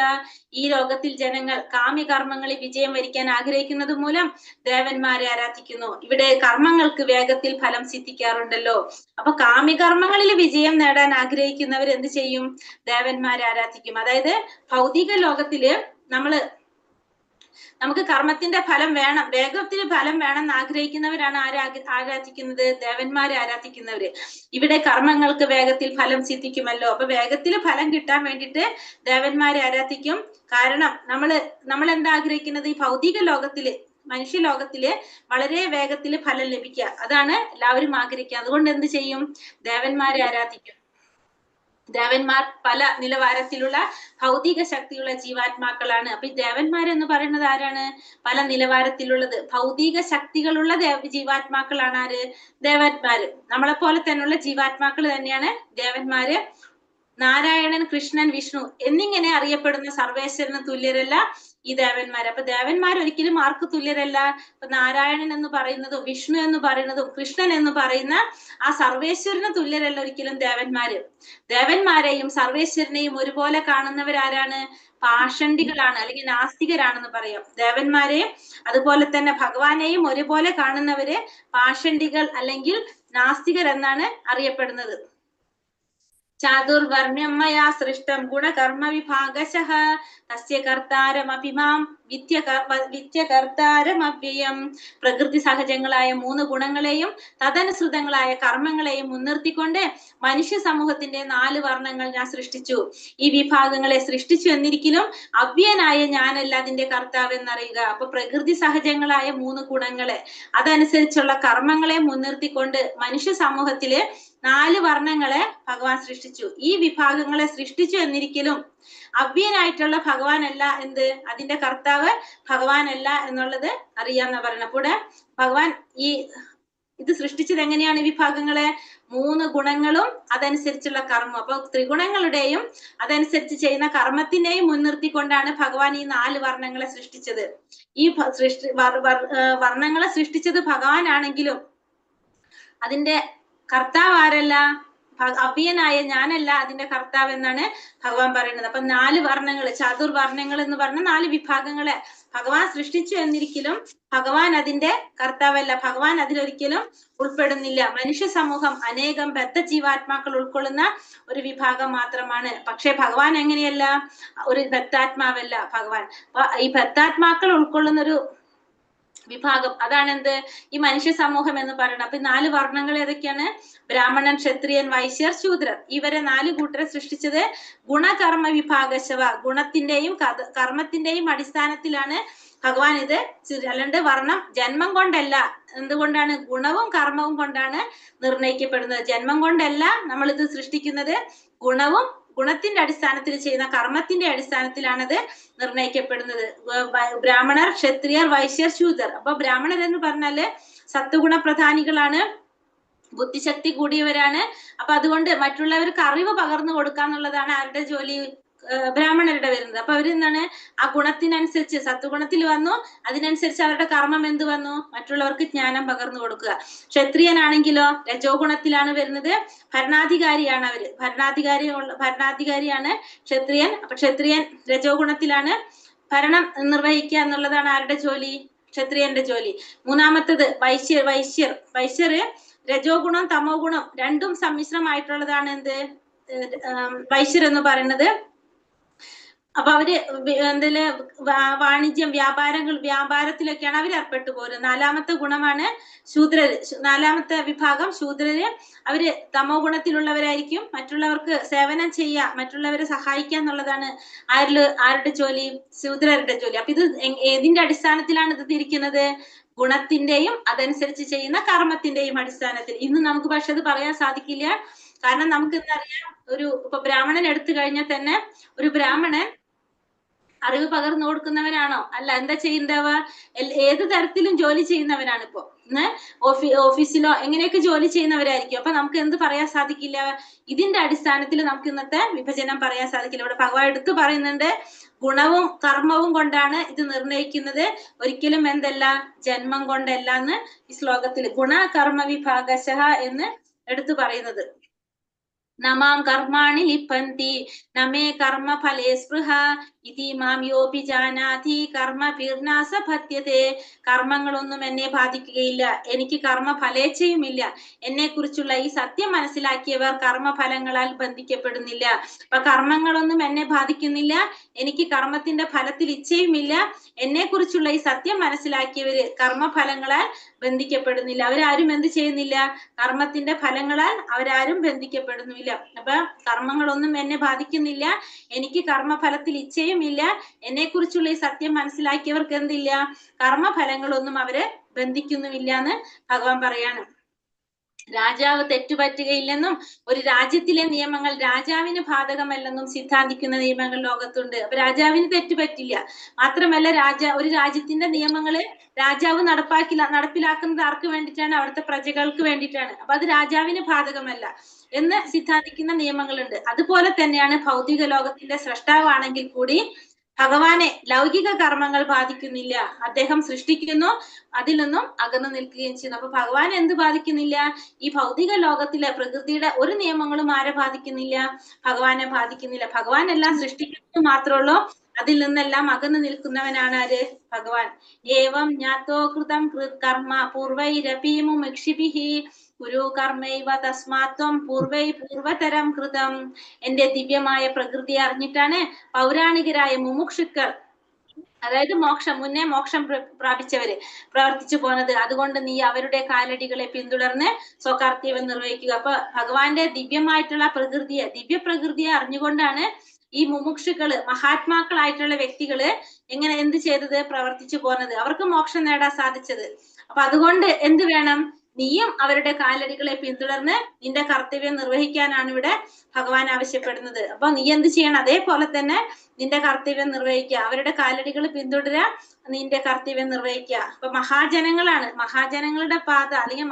ഈ ലോകത്തിൽ ജനങ്ങൾ കാമ്യകർമ്മങ്ങളിൽ വിജയം വരിക്കാൻ ആഗ്രഹിക്കുന്നത് മൂലം ദേവന്മാരെ ആരാധിക്കുന്നു. ഇവിടെ കർമ്മങ്ങൾക്ക് വേഗത്തിൽ ഫലം സിദ്ധിക്കാറുണ്ടല്ലോ. അപ്പൊ കാമ്യകർമ്മങ്ങളിൽ വിജയം നേടാൻ ആഗ്രഹിക്കുന്നവർ എന്ത് ചെയ്യും? ദേവന്മാരെ ആരാധിക്കും. അതായത് ഭൗതിക ലോകത്തില് നമുക്ക് കർമ്മത്തിന്റെ ഫലം വേണം, വേഗത്തിൽ ഫലം വേണം എന്ന് ആഗ്രഹിക്കുന്നവരാണ് ആരാധിക്കുന്നത്? ദേവന്മാരെ ആരാധിക്കുന്നവര്. ഇവിടെ കർമ്മങ്ങൾക്ക് വേഗത്തിൽ ഫലം സിദ്ധിക്കുമല്ലോ. അപ്പൊ വേഗത്തിൽ ഫലം കിട്ടാൻ വേണ്ടിയിട്ട് ദേവന്മാരെ ആരാധിക്കും. കാരണം നമ്മൾ എന്താ ആഗ്രഹിക്കുന്നത്? ഈ ഭൗതിക ലോകത്തില്, മനുഷ്യലോകത്തില് വളരെ വേഗത്തിൽ ഫലം ലഭിക്കുക, അതാണ് എല്ലാവരും ആഗ്രഹിക്കുക. അതുകൊണ്ട് എന്ത് ചെയ്യും? ദേവന്മാരെ ആരാധിക്കും. ദേവന്മാർ പല നിലവാരത്തിലുള്ള ഭൗതിക ശക്തിയുള്ള ജീവാത്മാക്കളാണ്. അപ്പൊ ഈ ദേവന്മാരെന്ന് പറയുന്നത് ആരാണ്? പല നിലവാരത്തിലുള്ളത് ഭൗതിക ശക്തികളുള്ള ജീവാത്മാക്കളാണ് ആര്? ദേവന്മാര്. നമ്മളെ പോലെ തന്നെയുള്ള ജീവാത്മാക്കൾ തന്നെയാണ് ദേവന്മാര്. നാരായണൻ, കൃഷ്ണൻ, വിഷ്ണു എന്നിങ്ങനെ അറിയപ്പെടുന്ന സർവേശ്വരന് തുല്യരല്ല ഈ ദേവന്മാര്. അപ്പൊ ദേവന്മാർ ഒരിക്കലും ആർക്ക് തുല്യരല്ല? ഇപ്പൊ നാരായണൻ എന്ന് പറയുന്നതും വിഷ്ണു എന്ന് പറയുന്നതും കൃഷ്ണൻ എന്ന് പറയുന്ന ആ സർവേശ്വരന് തുല്യരല്ല ഒരിക്കലും ദേവന്മാര്. ദേവന്മാരെയും സർവേശ്വരനെയും ഒരുപോലെ കാണുന്നവരാരാണ്? പാഷണ്ഡികളാണ്, അല്ലെങ്കിൽ നാസ്തികരാണെന്ന് പറയാം. ദേവന്മാരെയും അതുപോലെ തന്നെ ഭഗവാനെയും ഒരുപോലെ കാണുന്നവര് പാഷണ്ഡികൾ അല്ലെങ്കിൽ നാസ്തികർ എന്നാണ് അറിയപ്പെടുന്നത്. ചാതുർവർണ്ണ്യം മയാ സൃഷ്ടം ഗുണകർമ്മ വിഭാഗശഃ തസ്യ കർത്താരമപി മാം വിദ്യകർത്താരമവ്യയം. പ്രകൃതി സഹജങ്ങളായ 3 ഗുണങ്ങളെയും തദനുസൃതങ്ങളായ കർമ്മങ്ങളെയും മുൻനിർത്തിക്കൊണ്ട് മനുഷ്യ സമൂഹത്തിന്റെ 4 വർണ്ണങ്ങൾ ഞാൻ സൃഷ്ടിച്ചു. ഈ വിഭാഗങ്ങളെ സൃഷ്ടിച്ചു എന്നിരിക്കലും അവ്യയനായ ഞാനല്ല അതിന്റെ കർത്താവ് എന്നറിയുക. അപ്പൊ പ്രകൃതി സഹജങ്ങളായ 3 ഗുണങ്ങളെ അതനുസരിച്ചുള്ള കർമ്മങ്ങളെ മുൻനിർത്തിക്കൊണ്ട് മനുഷ്യ സമൂഹത്തിലെ 4 വർണ്ണങ്ങളെ ഭഗവാൻ സൃഷ്ടിച്ചു. ഈ വിഭാഗങ്ങളെ സൃഷ്ടിച്ചു എന്നിരിക്കലും അവ്യനായിട്ടുള്ള ഭഗവാനല്ല എന്ത് അതിന്റെ കർത്താവ് ഭഗവാനല്ല എന്നുള്ളത് അറിയാമെന്നാ പറയുന്നത്. അപ്പോൾ ഭഗവാൻ ഇത് സൃഷ്ടിച്ചത് എങ്ങനെയാണ്? വിഭാഗങ്ങളെ 3 ഗുണങ്ങളും അതനുസരിച്ചുള്ള കർമ്മം. അപ്പൊ ത്രിഗുണങ്ങളുടെയും അതനുസരിച്ച് ചെയ്യുന്ന കർമ്മത്തിനെയും മുൻനിർത്തിക്കൊണ്ടാണ് ഭഗവാൻ ഈ 4 വർണ്ണങ്ങളെ സൃഷ്ടിച്ചത്. ഈ വർണ്ണങ്ങളെ സൃഷ്ടിച്ചത് ഭഗവാനാണെങ്കിലും അതിന്റെ കർത്താവ് ആരല്ല? അവ്യനായ ഞാനല്ല അതിന്റെ കർത്താവ് എന്നാണ് ഭഗവാൻ പറയുന്നത്. അപ്പൊ 4 വർണ്ണങ്ങൾ, ചാതുർവർണ്ണങ്ങൾ എന്ന് പറഞ്ഞ 4 വിഭാഗങ്ങളെ ഭഗവാൻ സൃഷ്ടിച്ചു എന്നിരിക്കലും ഭഗവാൻ അതിന്റെ കർത്താവല്ല. ഭഗവാൻ അതിലൊരിക്കലും ഉൾപ്പെടുന്നില്ല. മനുഷ്യ സമൂഹം അനേകം ബദ്ധ ജീവാത്മാക്കൾ ഉൾക്കൊള്ളുന്ന ഒരു വിഭാഗം മാത്രമാണ്. പക്ഷെ ഭഗവാൻ എങ്ങനെയല്ല, ഒരു ബദ്ധാത്മാവല്ല ഭഗവാൻ. അപ്പൊ ഈ ബദ്ധാത്മാക്കൾ ഉൾക്കൊള്ളുന്ന ഒരു വിഭാഗം, അതാണ് എന്ത് ഈ മനുഷ്യ സമൂഹം എന്ന് പറയുന്നത്. അപ്പൊ 4 വർണ്ണങ്ങൾ ഏതൊക്കെയാണ്? ബ്രാഹ്മണൻ, ക്ഷത്രിയൻ, വൈശ്യർ, ശൂദ്രർ. ഇവരെ 4 കൂട്ടരെ സൃഷ്ടിച്ചത് ഗുണകർമ്മ വിഭാഗശവ, ഗുണത്തിന്റെയും കർമ്മത്തിന്റെയും അടിസ്ഥാനത്തിലാണ് ഭഗവാൻ ഇത്. അല്ലാണ്ട് വർണ്ണം ജന്മം കൊണ്ടല്ല. എന്തുകൊണ്ടാണ്? ഗുണവും കർമ്മവും കൊണ്ടാണ് നിർണയിക്കപ്പെടുന്നത്. ജന്മം കൊണ്ടല്ല നമ്മൾ ഇത് സൃഷ്ടിക്കുന്നത്. ഗുണത്തിന്റെ അടിസ്ഥാനത്തിൽ ചെയ്യുന്ന കർമ്മത്തിന്റെ അടിസ്ഥാനത്തിലാണത് നിർണയിക്കപ്പെടുന്നത്. ബ്രാഹ്മണർ, ക്ഷത്രിയർ, വൈശ്യർ, ശൂദ്രർ. അപ്പൊ ബ്രാഹ്മണർ എന്ന് പറഞ്ഞാല് സത്വഗുണ പ്രധാനികളാണ്, ബുദ്ധിശക്തി കൂടിയവരാണ്. അപ്പൊ അതുകൊണ്ട് മറ്റുള്ളവർക്ക് അറിവ് പകർന്നു കൊടുക്കാന്നുള്ളതാണ് ആരുടെ ജോലി? ബ്രാഹ്മണരുടെ വരുന്നത്. അപ്പൊ അവരെന്താണ്? ആ ഗുണത്തിനനുസരിച്ച് സത്വഗുണത്തിൽ വന്നു, അതിനനുസരിച്ച് അവരുടെ കർമ്മം എന്ത് വന്നു? മറ്റുള്ളവർക്ക് ജ്ഞാനം പകർന്നു കൊടുക്കുക. ക്ഷത്രിയനാണെങ്കിലോ രജോ ഗുണത്തിലാണ് വരുന്നത്. ഭരണാധികാരിയാണ് അവര്. ഭരണാധികാരിയാണ് ക്ഷത്രിയൻ. അപ്പൊ ക്ഷത്രിയൻ രജോ ഗുണത്തിലാണ് ഭരണം നിർവഹിക്കുക എന്നുള്ളതാണ് ആരുടെ ജോലി? ക്ഷത്രിയന്റെ ജോലി. മൂന്നാമത്തത് വൈശ്യർ രജോ ഗുണം തമോ ഗുണം രണ്ടും സമ്മിശ്രമായിട്ടുള്ളതാണ് എന്ത് വൈശ്യർ എന്ന് പറയുന്നത്. അപ്പൊ അവര് എന്തില് വാണിജ്യം, വ്യാപാരത്തിലൊക്കെയാണ് അവർ ഏർപ്പെട്ടു പോരുന്നത്. 4ാമത്തെ ഗുണമാണ് ശൂദ്രര്. 4ാമത്തെ വിഭാഗം ശൂദ്രര്. അവര് തമോ ഗുണത്തിലുള്ളവരായിരിക്കും. മറ്റുള്ളവർക്ക് സേവനം ചെയ്യുക, മറ്റുള്ളവരെ സഹായിക്കുക എന്നുള്ളതാണ് ആരുടെ ജോലി? ശൂദ്രരുടെ ജോലി. അപ്പൊ ഇത് ഏതിന്റെ അടിസ്ഥാനത്തിലാണ് ഇത് തിരിക്കുന്നത്? ഗുണത്തിന്റെയും അതനുസരിച്ച് ചെയ്യുന്ന കർമ്മത്തിന്റെയും അടിസ്ഥാനത്തിൽ. ഇന്ന് നമുക്ക് പക്ഷെ അത് പറയാൻ സാധിക്കില്ല. കാരണം നമുക്ക് എന്തറിയാം, ഇപ്പൊ ബ്രാഹ്മണൻ എടുത്തു കഴിഞ്ഞാൽ തന്നെ ഒരു ബ്രാഹ്മണൻ അറിവ് പകർന്നു കൊടുക്കുന്നവനാണോ? അല്ല. എന്താ ചെയ്യുന്നവ? ഏത് തരത്തിലും ജോലി ചെയ്യുന്നവനാണ്. ഇപ്പൊ ഓഫീസിലോ എങ്ങനെയൊക്കെ ജോലി ചെയ്യുന്നവരായിരിക്കും. അപ്പൊ നമുക്ക് എന്ത് പറയാൻ സാധിക്കില്ല? ഇതിന്റെ അടിസ്ഥാനത്തിൽ നമുക്ക് ഇന്നത്തെ വിഭജനം പറയാൻ സാധിക്കില്ല. ഇവിടെ ഭഗവാൻ എടുത്തു പറയുന്നുണ്ട്, ഗുണവും കർമ്മവും കൊണ്ടാണ് ഇത് നിർണയിക്കുന്നത്, ഒരിക്കലും എന്തല്ല ജന്മം കൊണ്ടല്ല എന്ന് ഈ ശ്ലോകത്തിൽ ഗുണ കർമ്മ വിഭാഗശഃ എന്ന് എടുത്തു പറയുന്നത്. നമാം കർമാണി ലിപ്പന്തി നമേ കർമ്മ ഫലേ സ്പൃഹ ഇതി മാം യോപി ജാനാതി കർമ്മ പീർണാസ ഭത്യതേ. കർമ്മങ്ങളൊന്നും എന്നെ ബാധിക്കുകയില്ല, എനിക്ക് കർമ്മ ഫലേച്ഛയുമില്ല. എന്നെ കുറിച്ചുള്ള ഈ സത്യം മനസ്സിലാക്കിയവർ കർമ്മഫലങ്ങളാൽ ബന്ധിക്കപ്പെടുന്നില്ല. അപ്പൊ കർമ്മങ്ങളൊന്നും എന്നെ ബാധിക്കുന്നില്ല, എനിക്ക് കർമ്മത്തിന്റെ ഫലത്തിൽ ഇച്ഛയുമില്ല. എന്നെ കുറിച്ചുള്ള ഈ സത്യം മനസ്സിലാക്കിയവര് കർമ്മഫലങ്ങളാൽ ബന്ധിക്കപ്പെടുന്നില്ല. അവരാരും എന്ത് ചെയ്യുന്നില്ല? കർമ്മത്തിന്റെ ഫലങ്ങളാൽ അവരാരും ബന്ധിക്കപ്പെടുന്നില്ല. അപ്പൊ കർമ്മങ്ങളൊന്നും എന്നെ ബാധിക്കുന്നില്ല, എനിക്ക് കർമ്മഫലത്തിൽ ഇച്ഛയുമില്ല. എന്നെ കുറിച്ചുള്ള ഈ സത്യം മനസ്സിലാക്കിയവർക്ക് എന്തില്ല? കർമ്മഫലങ്ങളൊന്നും അവരെ ബന്ധിക്കുന്നുമില്ല എന്ന് ഭഗവാൻ പറയാണ്. രാജാവ് തെറ്റുപറ്റുകയില്ലെന്നും ഒരു രാജ്യത്തിലെ നിയമങ്ങൾ രാജാവിന് ബാധകമല്ലെന്നും സിദ്ധാന്തിക്കുന്ന നിയമങ്ങൾ ലോകത്തുണ്ട്. അപ്പൊ രാജാവിന് തെറ്റുപറ്റില്ല. മാത്രമല്ല ഒരു രാജ്യത്തിന്റെ നിയമങ്ങള് രാജാവ് നടപ്പിലാക്കുന്നത് ആർക്ക് വേണ്ടിയിട്ടാണ്? അവിടുത്തെ പ്രജകൾക്ക് വേണ്ടിയിട്ടാണ്. അപ്പൊ അത് രാജാവിന് ബാധകമല്ല എന്ന് സിദ്ധാന്തിക്കുന്ന നിയമങ്ങളുണ്ട്. അതുപോലെ തന്നെയാണ് ഭൗതിക ലോകത്തിന്റെ സ്രഷ്ടാവാണെങ്കിൽ കൂടി ഭഗവാനെ ലൗകിക കർമ്മങ്ങൾ ബാധിക്കുന്നില്ല. അദ്ദേഹം സൃഷ്ടിക്കുന്നു, അതിൽ നിന്നും അകന്നു നിൽക്കുകയും ചെയ്യുന്നു. അപ്പൊ ഭഗവാൻ എന്ത് ബാധിക്കുന്നില്ല? ഈ ഭൗതിക ലോകത്തിലെ പ്രകൃതിയുടെ ഒരു നിയമങ്ങളും ആരെ ബാധിക്കുന്നില്ല? ഭഗവാനെ ബാധിക്കുന്നില്ല. ഭഗവാൻ എല്ലാം സൃഷ്ടിക്കുന്നത് മാത്രമേ ഉള്ളൂ, അതിൽ നിന്നെല്ലാം അകന്നു നിൽക്കുന്നവനാണ് ആര്? ഭഗവാൻ. ഏവം ജ്ഞാതോ കൃതം കർമ്മ പൂർവൈരപി മുമുക്ഷിഭിഃ ഗുരു കർമ്മൈവ തസ്മാത്വം പൂർവതരം കൃതം. എന്റെ ദിവ്യമായ പ്രകൃതിയെ അറിഞ്ഞിട്ടാണ് പൗരാണികരായ മുമുക്ഷുക്കൾ, അതായത് മുന്നേ മോക്ഷം പ്രാപിച്ചവര് പ്രവർത്തിച്ചു പോന്നത്. അതുകൊണ്ട് നീ അവരുടെ കാലടികളെ പിന്തുടർന്ന് സ്വകർത്തവ്യം നിർവഹിക്കുക. അപ്പൊ ഭഗവാന്റെ ദിവ്യമായിട്ടുള്ള പ്രകൃതിയെ, ദിവ്യപ്രകൃതിയെ അറിഞ്ഞുകൊണ്ടാണ് ഈ മുമുക്ഷുക്കള്, മഹാത്മാക്കളായിട്ടുള്ള വ്യക്തികള് എന്ത് ചെയ്തത്? പ്രവർത്തിച്ചു പോന്നത്. അവർക്ക് മോക്ഷം നേടാൻ സാധിച്ചത്. അപ്പൊ അതുകൊണ്ട് എന്ത് വേണം? നീയും അവരുടെ കാലടികളെ പിന്തുടർന്ന് നിന്റെ കർത്തവ്യം നിർവഹിക്കാനാണ് ഇവിടെ ഭഗവാൻ ആവശ്യപ്പെടുന്നത്. അപ്പൊ നീ എന്ത് ചെയ്യണം? അതേപോലെ തന്നെ നിന്റെ കർത്തവ്യം നിർവഹിക്കുക. അവരുടെ കാലടികൾ പിന്തുടരുക, നിന്റെ കർത്തവ്യം നിർവഹിക്കുക. അപ്പൊ മഹാജനങ്ങളുടെ പാത, അല്ലെങ്കിൽ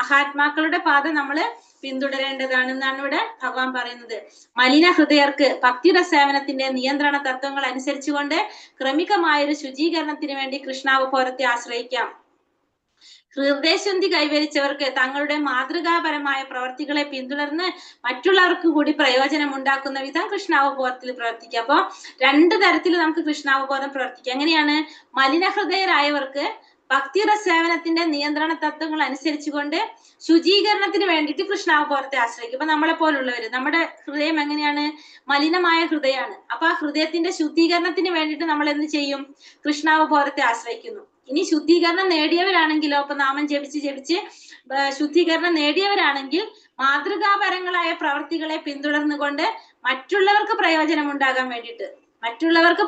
മഹാത്മാക്കളുടെ പാത നമ്മള് പിന്തുടരേണ്ടതാണെന്നാണ് ഇവിടെ ഭഗവാൻ പറയുന്നത്. മലിന ഹൃദയർക്ക് ഭക്തിയുടെ സേവനത്തിന്റെ നിയന്ത്രണ തത്വങ്ങൾ അനുസരിച്ചുകൊണ്ട് ക്രമികമായൊരു ശുചീകരണത്തിന് വേണ്ടി കൃഷ്ണാവബോധത്തെ ആശ്രയിക്കാം. ഹൃദയശുദ്ധി കൈവരിച്ചവർക്ക് തങ്ങളുടെ മാതൃകാപരമായ പ്രവർത്തികളെ പിന്തുടർന്ന് മറ്റുള്ളവർക്ക് കൂടി പ്രയോജനം ഉണ്ടാക്കുന്ന വിധം കൃഷ്ണാവബോധത്തിൽ പ്രവർത്തിക്കുക. അപ്പൊ 2 തരത്തിൽ നമുക്ക് കൃഷ്ണാവബോധം പ്രവർത്തിക്കാം. എങ്ങനെയാണ്? മലിനഹൃദയരായവർക്ക് ഭക്തിയുടെ സേവനത്തിന്റെ നിയന്ത്രണ തത്വങ്ങൾ അനുസരിച്ചുകൊണ്ട് ശുചീകരണത്തിന് വേണ്ടിയിട്ട് കൃഷ്ണാവബോധത്തെ ആശ്രയിക്കും. അപ്പൊ നമ്മളെ പോലുള്ളവര്, നമ്മുടെ ഹൃദയം എങ്ങനെയാണ്? മലിനമായ ഹൃദയമാണ്. അപ്പൊ ആ ഹൃദയത്തിന്റെ ശുദ്ധീകരണത്തിന് വേണ്ടിയിട്ട് നമ്മൾ എന്ത് ചെയ്യും? കൃഷ്ണാവബോധത്തെ ആശ്രയിക്കുന്നു. ഇനി ശുദ്ധീകരണം നേടിയവരാണെങ്കിലോ, അപ്പൊ നാമം ജപിച്ച് ശുദ്ധീകരണം നേടിയവരാണെങ്കിൽ മാതൃകാപരങ്ങളായ പ്രവർത്തികളെ പിന്തുടർന്നുകൊണ്ട് മറ്റുള്ളവർക്ക്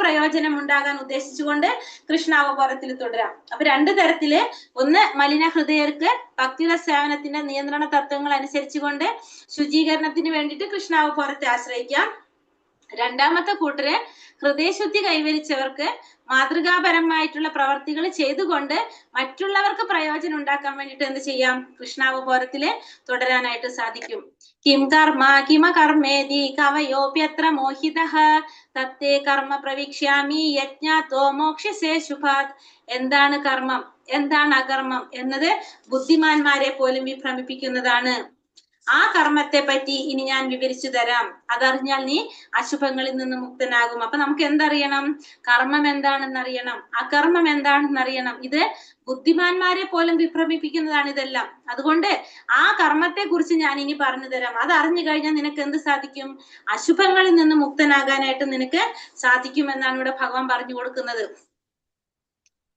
പ്രയോജനം ഉണ്ടാകാൻ ഉദ്ദേശിച്ചുകൊണ്ട് കൃഷ്ണാവബോധത്തിൽ തുടരാം. അപ്പൊ 2 തരത്തില്, ഒന്ന് മലിന ഹൃദയർക്ക് ഭക്തിയുടെ സേവനത്തിന്റെ നിയന്ത്രണ തത്വങ്ങൾ അനുസരിച്ചുകൊണ്ട് ശുചീകരണത്തിന് വേണ്ടിയിട്ട് കൃഷ്ണാവബോധത്തെ ആശ്രയിക്കാം. രണ്ടാമത്തെ കൂട്ടര് ഹൃദയശുദ്ധി കൈവരിച്ചവർക്ക് മാതൃകാപരമായിട്ടുള്ള പ്രവർത്തികൾ ചെയ്തുകൊണ്ട് മറ്റുള്ളവർക്ക് പ്രയോജനം ഉണ്ടാക്കാൻ വേണ്ടിയിട്ട് എന്ത് ചെയ്യാം? കൃഷ്ണാവബോധത്തില് തുടരാനായിട്ട് സാധിക്കും. കിം കർമ്മ കിമ കർമ്മേതി കവയോപ്യത്ര മോഹിതഃ തത്തേ കർമ്മ പ്രവിക്ഷ്യാമി യജ്ഞാതോ മോക്ഷ്യസേ ശുഭാത്. എന്താണ് കർമ്മം, എന്താണ് അകർമ്മം എന്നത് ബുദ്ധിമാന്മാരെ പോലും വിഭ്രമിപ്പിക്കുന്നതാണ്. ആ കർമ്മത്തെ പറ്റി ഇനി ഞാൻ വിവരിച്ചു തരാം. അതറിഞ്ഞാൽ നീ അശുഭങ്ങളിൽ നിന്ന് മുക്തനാകും. അപ്പൊ നമുക്ക് എന്തറിയണം? കർമ്മം എന്താണെന്നറിയണം, അകർമ്മം എന്താണെന്നറിയണം. ഇത് ബുദ്ധിമാന്മാരെ പോലും വിഭ്രമിപ്പിക്കുന്നതാണ് ഇതെല്ലാം. അതുകൊണ്ട് ആ കർമ്മത്തെ കുറിച്ച് ഞാൻ ഇനി പറഞ്ഞു തരാം. അത് അറിഞ്ഞു കഴിഞ്ഞാൽ നിനക്ക് എന്ത് സാധിക്കും? അശുഭങ്ങളിൽ നിന്ന് മുക്തനാകാനായിട്ട് നിനക്ക് സാധിക്കുമെന്നാണ് ഇവിടെ ഭഗവാൻ പറഞ്ഞു കൊടുക്കുന്നത്.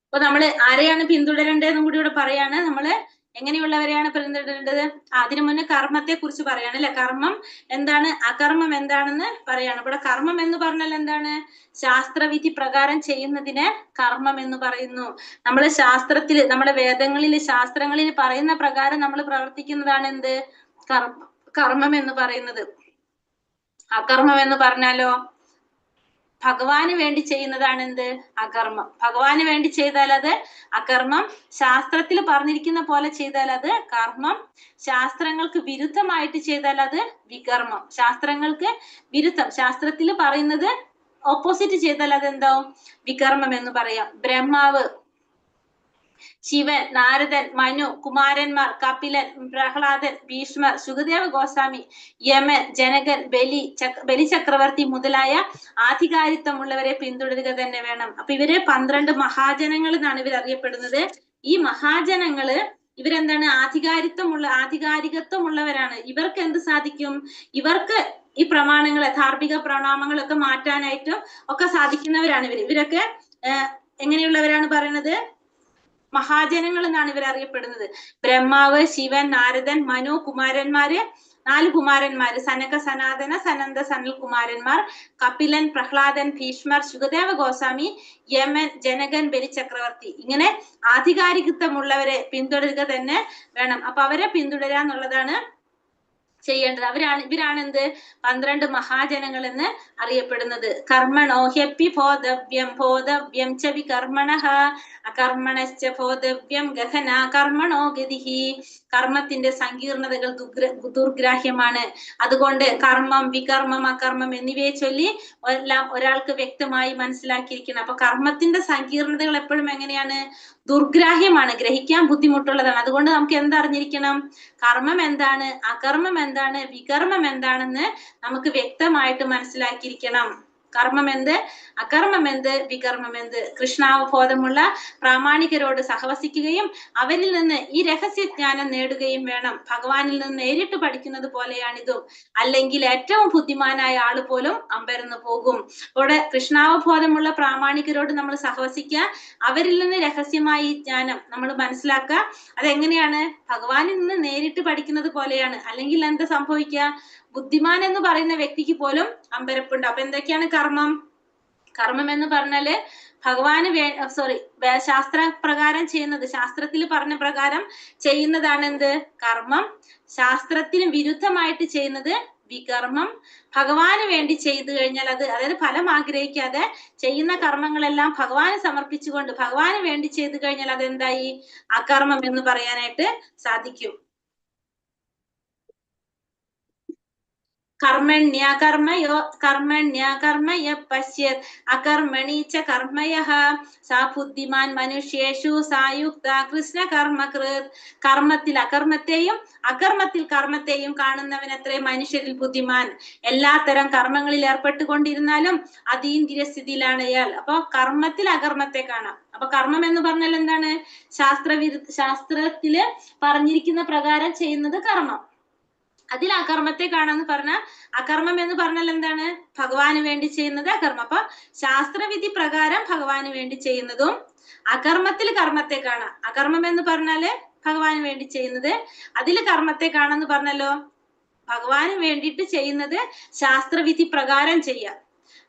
അപ്പൊ നമ്മള് ആരെയാണ് പിന്തുടരേണ്ടതെന്നും കൂടി ഇവിടെ പറയാണ്. നമ്മള് എങ്ങനെയുള്ളവരെയാണ് പിന്തുടരേണ്ടത്? അതിനു മുന്നേ കർമ്മത്തെ കുറിച്ച് പറയാണ് അല്ലെ. കർമ്മം എന്താണ്, അകർമ്മം എന്താണെന്ന് പറയാണ്. ഇവിടെ കർമ്മം എന്ന് പറഞ്ഞാൽ എന്താണ്? ശാസ്ത്രവിധി പ്രകാരം ചെയ്യുന്നതിന് കർമ്മം എന്ന് പറയുന്നു. നമ്മള് ശാസ്ത്രത്തിൽ, നമ്മുടെ വേദങ്ങളിൽ, ശാസ്ത്രങ്ങളിൽ പറയുന്ന പ്രകാരം നമ്മൾ പ്രവർത്തിക്കുന്നതാണ് എന്ത്? കർമ്മം എന്ന് പറയുന്നത്. അകർമ്മം എന്ന് പറഞ്ഞാലോ ഭഗവാന് വേണ്ടി ചെയ്യുന്നതാണ് എന്ത്? അകർമ്മം. ഭഗവാന് വേണ്ടി ചെയ്താൽ അത് അകർമ്മം. ശാസ്ത്രത്തിൽ പറഞ്ഞിരിക്കുന്ന പോലെ ചെയ്താൽ അത് കർമ്മം. ശാസ്ത്രങ്ങൾക്ക് വിരുദ്ധമായിട്ട് ചെയ്താൽ അത് വികർമ്മം. ശാസ്ത്രങ്ങൾക്ക് വിരുദ്ധം, ശാസ്ത്രത്തിൽ പറയുന്നത് ഓപ്പോസിറ്റ് ചെയ്താൽ അതെന്താവും? വികർമ്മം എന്ന് പറയാം. ബ്രഹ്മാവ്, ശിവൻ, നാരദൻ, മനു, കുമാരന്മാർ, കപിലൻ, പ്രഹ്ലാദൻ, ഭീഷ്മർ, സുഖദേവ ഗോസ്വാമി, യമൻ, ജനകൻ, ബലി ചക്രവർത്തി മുതലായ ആധികാരിത്വമുള്ളവരെ പിന്തുടരുക തന്നെ വേണം. അപ്പൊ ഇവര് 12 മഹാജനങ്ങൾ എന്നാണ് ഇവർ അറിയപ്പെടുന്നത്. ഈ മഹാജനങ്ങള് ഇവരെന്താണ്? ആധികാരികത്വമുള്ളവരാണ്. ഇവർക്ക് എന്ത് സാധിക്കും? ഇവർക്ക് ഈ പ്രമാണങ്ങളെ, ധാർമ്മിക പ്രണാമങ്ങളൊക്കെ മാറ്റാനായിട്ടും ഒക്കെ സാധിക്കുന്നവരാണ് ഇവരൊക്കെ എങ്ങനെയുള്ളവരാണ് പറയുന്നത്? മഹാജനങ്ങൾ എന്നാണ് ഇവർ അറിയപ്പെടുന്നത്. ബ്രഹ്മാവ്, ശിവൻ, നാരദൻ, മനു, കുമാരന്മാര്, 4 കുമാരന്മാര്, സനക, സനാതന, സനന്ദ, സനൽ കുമാരന്മാർ, കപിലൻ, പ്രഹ്ലാദൻ, ഭീഷ്മർ, സുഖദേവ ഗോസ്വാമി, യമൻ, ജനകൻ, ബലി ചക്രവർത്തി. ഇങ്ങനെ ആധികാരികത്വമുള്ളവരെ പിന്തുടരുക തന്നെ വേണം. അപ്പൊ അവരെ പിന്തുടരാന്നുള്ളതാണ് ചെയ്യേണ്ടത്. ഇവരാണ് എന്ത്? 12 മഹാജനങ്ങൾ എന്ന് അറിയപ്പെടുന്നത്. കർമ്മണോ ഹ്യപ്പി ബോധവ്യം ച വികർമ്മണഃ അകർമ്മണശ്ച ബോധവ്യം ഗഹന കർമ്മണോ ഗതിഹി. കർമ്മത്തിന്റെ സങ്കീർണതകൾ ദുർഗ്രാഹ്യമാണ്. അതുകൊണ്ട് കർമ്മം, വികർമ്മം, അകർമ്മം എന്നിവയെ ചൊല്ലി എല്ലാം ഒരാൾക്ക് വ്യക്തമായി മനസ്സിലാക്കിയിരിക്കണം. അപ്പൊ കർമ്മത്തിന്റെ സങ്കീർണതകൾ എപ്പോഴും എങ്ങനെയാണ്? ദുർഗ്രാഹ്യമാണ്, ഗ്രഹിക്കാൻ ബുദ്ധിമുട്ടുള്ളതാണ്. അതുകൊണ്ട് നമുക്ക് എന്തറിഞ്ഞിരിക്കണം? കർമ്മം എന്താണ്, അകർമ്മം എന്താണ്, വികർമ്മം എന്താണെന്ന് നമുക്ക് വ്യക്തമായിട്ട് മനസ്സിലാക്കിയിരിക്കണം. കർമ്മമെന്ത്, അകർമ്മമെന്ത്, വികർമ്മമെന്ത്. കൃഷ്ണാവബോധമുള്ള പ്രാമാണികരോട് സഹവസിക്കുകയും അവരിൽ നിന്ന് ഈ രഹസ്യജ്ഞാനം നേടുകയും വേണം. ഭഗവാനിൽ നിന്ന് നേരിട്ട് പഠിക്കുന്നത് പോലെയാണിതും. അല്ലെങ്കിൽ ഏറ്റവും ബുദ്ധിമാനായ ആള് പോലും അമ്പരന്ന് പോകും. ഇവിടെ കൃഷ്ണാവബോധമുള്ള പ്രാമാണികരോട് നമ്മൾ സഹവസിക്കുക, അവരിൽ നിന്ന് രഹസ്യമായി ജ്ഞാനം നമ്മൾ മനസ്സിലാക്കുക. അതെങ്ങനെയാണ്? ഭഗവാനിൽ നിന്ന് നേരിട്ട് പഠിക്കുന്നത് പോലെയാണ്. അല്ലെങ്കിൽ എന്താ സംഭവിക്കുക? ബുദ്ധിമാൻ എന്ന് പറയുന്ന വ്യക്തിക്ക് പോലും അമ്പരപ്പുണ്ട്. അപ്പൊ എന്തൊക്കെയാണ് കർമ്മം? കർമ്മം എന്ന് പറഞ്ഞാല് ഭഗവാന് ശാസ്ത്ര പ്രകാരം ചെയ്യുന്നത്, ശാസ്ത്രത്തിൽ പറഞ്ഞ പ്രകാരം ചെയ്യുന്നതാണ് എന്ത്? കർമ്മം. ശാസ്ത്രത്തിന് വിരുദ്ധമായിട്ട് ചെയ്യുന്നത് വികർമ്മം. ഭഗവാന് വേണ്ടി ചെയ്തു കഴിഞ്ഞാൽ അത്, അതായത് ഫലം ആഗ്രഹിക്കാതെ ചെയ്യുന്ന കർമ്മങ്ങളെല്ലാം ഭഗവാന് സമർപ്പിച്ചുകൊണ്ട് ഭഗവാന് വേണ്ടി ചെയ്തു കഴിഞ്ഞാൽ അതെന്തായി? അകർമ്മം എന്ന് പറയാനായിട്ട് സാധിക്കും. കർമ്മണ്യ പശ്യത് അകർമ്മണി ച കർമ്മയഃ സാ ബുദ്ധിമാൻ മനുഷ്യേഷു സായുക്ത കൃഷ്ണ കർമ്മകൃത്. കർമ്മത്തിൽ അകർമ്മത്തെയും അകർമ്മത്തിൽ കർമ്മത്തെയും കാണുന്നവനത്രേ മനുഷ്യരിൽ ബുദ്ധിമാൻ. എല്ലാത്തരം കർമ്മങ്ങളിൽ ഏർപ്പെട്ടുകൊണ്ടിരുന്നാലും അതീന്ദ്രിയ സ്ഥിതിയിലാണ് അയാൾ. അപ്പൊ കർമ്മത്തിൽ അകർമ്മത്തെ കാണാം. അപ്പൊ കർമ്മം എന്ന് പറഞ്ഞാൽ എന്താണ്? ശാസ്ത്രത്തില് പറഞ്ഞിരിക്കുന്ന പ്രകാരം ചെയ്യുന്നത് കർമ്മം. അതിൽ അകർമ്മത്തെ കാണാന്ന് പറഞ്ഞാൽ, അകർമ്മം എന്ന് പറഞ്ഞാൽ എന്താണ്? ഭഗവാന് വേണ്ടി ചെയ്യുന്നത് അകർമ്മം. അപ്പൊ ശാസ്ത്രവിധി പ്രകാരം ഭഗവാന് വേണ്ടി ചെയ്യുന്നതും അകർമ്മത്തിൽ കർമ്മത്തെ കാണാം. അകർമ്മം എന്ന് പറഞ്ഞാല് ഭഗവാന് വേണ്ടി ചെയ്യുന്നത്, അതിൽ കർമ്മത്തെ കാണാന്ന് പറഞ്ഞല്ലോ. ഭഗവാന് വേണ്ടിയിട്ട് ചെയ്യുന്നത് ശാസ്ത്രവിധി പ്രകാരം ചെയ്യാം.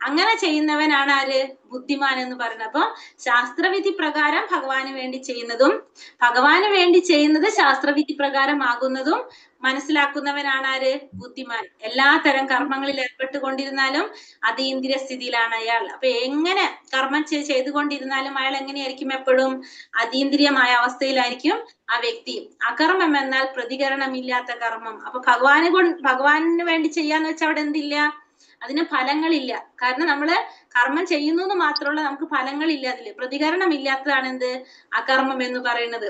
അങ്ങനെ ചെയ്യുന്നവനാണ് ആര്? ബുദ്ധിമാൻ എന്ന് പറയുന്നത്. അപ്പൊ ശാസ്ത്രവിധി പ്രകാരം ഭഗവാന് വേണ്ടി ചെയ്യുന്നതും ഭഗവാന് വേണ്ടി ചെയ്യുന്നത് ശാസ്ത്രവിധി പ്രകാരം ആകുന്നതും മനസ്സിലാക്കുന്നവനാണ് ആര്? ബുദ്ധിമാൻ. എല്ലാ തരം കർമ്മങ്ങളിൽ ഏർപ്പെട്ടുകൊണ്ടിരുന്നാലും അതീന്ദ്രിയ സ്ഥിതിയിലാണ് അയാൾ. അപ്പൊ എങ്ങനെ കർമ്മം ചെയ്തുകൊണ്ടിരുന്നാലും അയാൾ എങ്ങനെയായിരിക്കും? എപ്പോഴും അതീന്ദ്രിയമായ അവസ്ഥയിലായിരിക്കും ആ വ്യക്തി. അകർമ്മം എന്നാൽ പ്രതികരണമില്ലാത്ത കർമ്മം. അപ്പൊ ഭഗവാന് വേണ്ടി ചെയ്യാന്ന് വെച്ചാൽ അവിടെ എന്തില്ല? അതിന് ഫലങ്ങളില്ല. കാരണം നമ്മള് കർമ്മം ചെയ്യുന്നു എന്ന് മാത്രമല്ല, നമുക്ക് ഫലങ്ങളില്ല, അതില് പ്രതികരണം ഇല്ലാത്തതാണ് എന്ത്? അകർമ്മം എന്ന് പറയുന്നത്.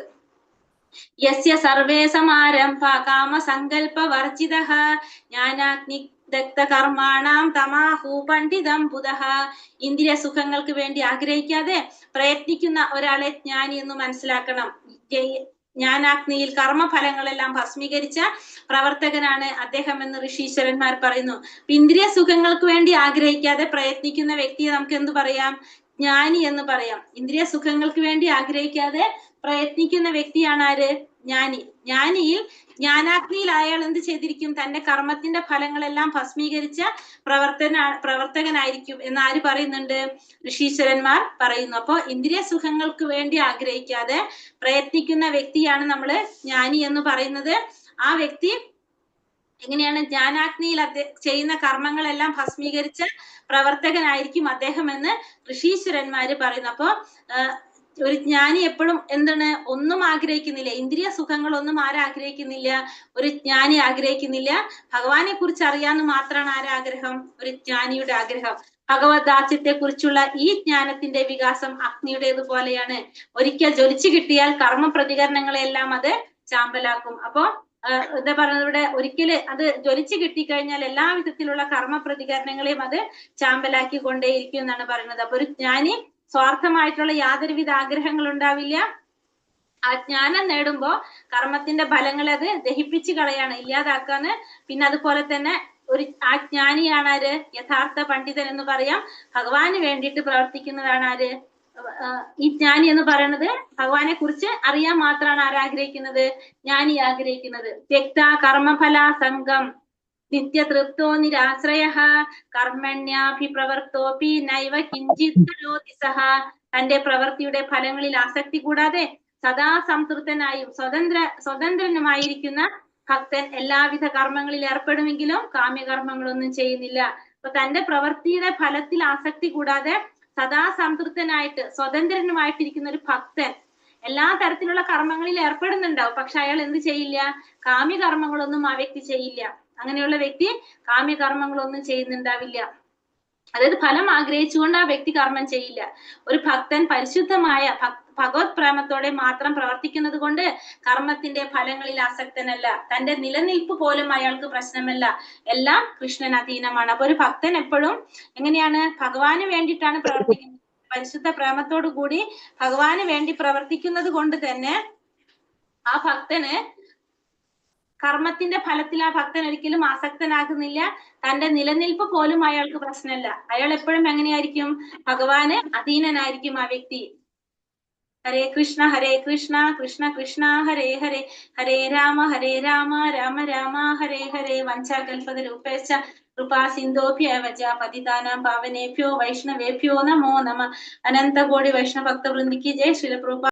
യസ്യ സർവേ സമാരംഭ കാമസങ്കൽപ വർജിതഃ ജ്ഞാനാഗ്നി ദഗ്ധ കർമാണാം തമാഹു പണ്ഡിതം ബുധഃ. ഇന്ദ്രിയ സുഖങ്ങൾക്ക് വേണ്ടി ആഗ്രഹിക്കാതെ പ്രയത്നിക്കുന്ന ഒരാളെ ജ്ഞാനി എന്ന് മനസ്സിലാക്കണം. ജ്ഞാനാഗ്നിയിൽ കർമ്മഫലങ്ങളെല്ലാം ഭസ്മീകരിച്ച പ്രവർത്തകനാണ് അദ്ദേഹം എന്ന് ഋഷീശ്വരന്മാർ പറയുന്നു. ഇന്ദ്രിയ സുഖങ്ങൾക്ക് വേണ്ടി ആഗ്രഹിക്കാതെ പ്രയത്നിക്കുന്ന വ്യക്തിയെ നമുക്ക് എന്ത് പറയാം? ജ്ഞാനി എന്ന് പറയാം. ഇന്ദ്രിയ സുഖങ്ങൾക്ക് വേണ്ടി ആഗ്രഹിക്കാതെ പ്രയത്നിക്കുന്ന വ്യക്തിയാണ് ആര്? ജ്ഞാനി. ജ്ഞാനിയിൽ ജ്ഞാനാഗ്നിയിൽ അയാൾ എന്ത് ചെയ്തിരിക്കും? തന്റെ കർമ്മത്തിന്റെ ഫലങ്ങളെല്ലാം ഭസ്മീകരിച്ച പ്രവർത്തകനായിരിക്കും എന്ന് ആര് പറയുന്നുണ്ട്? ഋഷീശ്വരന്മാർ പറയുന്നു. അപ്പൊ ഇന്ദ്രിയ സുഖങ്ങൾക്ക് വേണ്ടി ആഗ്രഹിക്കാതെ പ്രയത്നിക്കുന്ന വ്യക്തിയാണ് നമ്മള് ജ്ഞാനി എന്ന് പറയുന്നത്. ആ വ്യക്തി എങ്ങനെയാണ്? ജ്ഞാനാഗ്നിയിൽ ചെയ്യുന്ന കർമ്മങ്ങളെല്ലാം ഭസ്മീകരിച്ച പ്രവർത്തകനായിരിക്കും അദ്ദേഹം എന്ന് ഋഷീശ്വരന്മാര് പറയുന്നു. അപ്പൊ ഒരു ജ്ഞാനി എപ്പോഴും എന്താണ്? ഒന്നും ആഗ്രഹിക്കുന്നില്ല. ഇന്ദ്രിയ സുഖങ്ങളൊന്നും ആരാഗ്രഹിക്കുന്നില്ല? ഒരു ജ്ഞാനി ആഗ്രഹിക്കുന്നില്ല. ഭഗവാനെ കുറിച്ച് അറിയാന്ന് മാത്രമാണ് ആരാഗ്രഹം? ഒരു ജ്ഞാനിയുടെ ആഗ്രഹം. ഭഗവദ്ദാസ്യത്തെ കുറിച്ചുള്ള ഈ ജ്ഞാനത്തിന്റെ വികാസം അഗ്നിയുടേതുപോലെയാണ്. ഒരിക്കൽ ജ്വലിച്ചു കിട്ടിയാൽ കർമ്മ പ്രതികരണങ്ങളെല്ലാം അത് ചാമ്പലാക്കും. അപ്പൊ എന്താ പറയുന്നത് ഇവിടെ? ഒരിക്കല് അത് ജ്വലിച്ചു കിട്ടിക്കഴിഞ്ഞാൽ എല്ലാ വിധത്തിലുള്ള കർമ്മ പ്രതികരണങ്ങളെയും അത് ചാമ്പലാക്കി കൊണ്ടേയിരിക്കും എന്നാണ് പറയുന്നത്. അപ്പൊ ഒരു ജ്ഞാനി സ്വാർത്ഥമായിട്ടുള്ള യാതൊരുവിധ ആഗ്രഹങ്ങൾ ഉണ്ടാവില്ല. ആ ജ്ഞാനം നേടുമ്പോ കർമ്മത്തിന്റെ ഫലങ്ങളെ അത് ദഹിപ്പിച്ച് കളയാണ്, ഇല്ലാതാക്കാന്ന്. പിന്നെ അതുപോലെ തന്നെ ആ ജ്ഞാനിയാണ് ആര്? യഥാർത്ഥ പണ്ഡിതൻ എന്ന് പറയാം. ഭഗവാന് വേണ്ടിയിട്ട് പ്രവർത്തിക്കുന്നതാണ് ആര്? ഈ ജ്ഞാനി എന്ന് പറയുന്നത് ഭഗവാനെ കുറിച്ച് അറിയാൻ മാത്രമാണ് ആരാഗ്രഹിക്കുന്നത്? ജ്ഞാനി ആഗ്രഹിക്കുന്നത്. വ്യക്ത കർമ്മഫല സംഘം നിത്യതൃപ്തോ നിരാശ്രയഃ കർമ്മണ്യാഭിപ്രവർത്തോപി നൈവ കിഞ്ചിത് കരോതി സഹ. തന്റെ പ്രവൃത്തിയുടെ ഫലങ്ങളിൽ ആസക്തി കൂടാതെ സദാ സംതൃപ്തനായും സ്വതന്ത്രനുമായിരിക്കുന്ന ഭക്തൻ എല്ലാവിധ കർമ്മങ്ങളിൽ ഏർപ്പെടുമെങ്കിലും കാമ്യകർമ്മങ്ങളൊന്നും ചെയ്യുന്നില്ല. അപ്പൊ തന്റെ പ്രവൃത്തിയുടെ ഫലത്തിൽ ആസക്തി കൂടാതെ സദാ സംതൃപ്തനായിട്ട് സ്വതന്ത്രനുമായിട്ടിരിക്കുന്ന ഒരു ഭക്തൻ എല്ലാ തരത്തിലുള്ള കർമ്മങ്ങളിൽ ഏർപ്പെടുന്നുണ്ടാവും. പക്ഷെ അയാൾ എന്ത് ചെയ്യില്ല? കാമ്യകർമ്മങ്ങളൊന്നും ആ വ്യക്തി ചെയ്യില്ല. അങ്ങനെയുള്ള വ്യക്തി കാമ്യകർമ്മങ്ങളൊന്നും ചെയ്യുന്നുണ്ടാവില്ല. അതായത് ഫലം ആഗ്രഹിച്ചുകൊണ്ട് ആ വ്യക്തി കർമ്മം ചെയ്യില്ല. ഒരു ഭക്തൻ പരിശുദ്ധമായ ഭഗവത് പ്രേമത്തോടെ മാത്രം പ്രവർത്തിക്കുന്നത് കൊണ്ട് കർമ്മത്തിന്റെ ഫലങ്ങളിൽ ആസക്തനല്ല. തന്റെ നിലനിൽപ്പ് പോലും അയാൾക്ക് പ്രശ്നമല്ല. എല്ലാം കൃഷ്ണൻ അധീനമാണ്. അപ്പൊ ഒരു ഭക്തൻ എപ്പോഴും എങ്ങനെയാണ്? ഭഗവാന് വേണ്ടിയിട്ടാണ് പ്രവർത്തിക്കുന്നത്. പരിശുദ്ധ പ്രേമത്തോടു കൂടി ഭഗവാന് വേണ്ടി പ്രവർത്തിക്കുന്നത് കൊണ്ട് തന്നെ ആ ഭക്തന് കർമ്മത്തിന്റെ ഫലത്തിൽ ആ ഭക്തൻ ഒരിക്കലും ആസക്തനാകുന്നില്ല. തന്റെ നിലനിൽപ്പ് പോലും അയാൾക്ക് പ്രശ്നമല്ല. അയാൾ എപ്പോഴും എങ്ങനെയായിരിക്കും? ഭഗവാന് അധീനനായിരിക്കും ആ വ്യക്തി. ഹരേ കൃഷ്ണ കൃഷ്ണ കൃഷ്ണ ഹരേ ഹരേ, ഹരേ രാമ രാമ രാമ ഹരേ ഹരേ. വഞ്ചാകൽപതരൂപേശ്ച കൃപാ സിന്ധോഭ്യവച പതിതാനാം പാവനേഭ്യോ വൈഷ്ണവേഭ്യോ നമോ നമ. അനന്തകോടി വൈഷ്ണവ ഭക്ത വൃന്ദിക്ക് ജയ്. ശ്രീല പ്രഭുപാദ്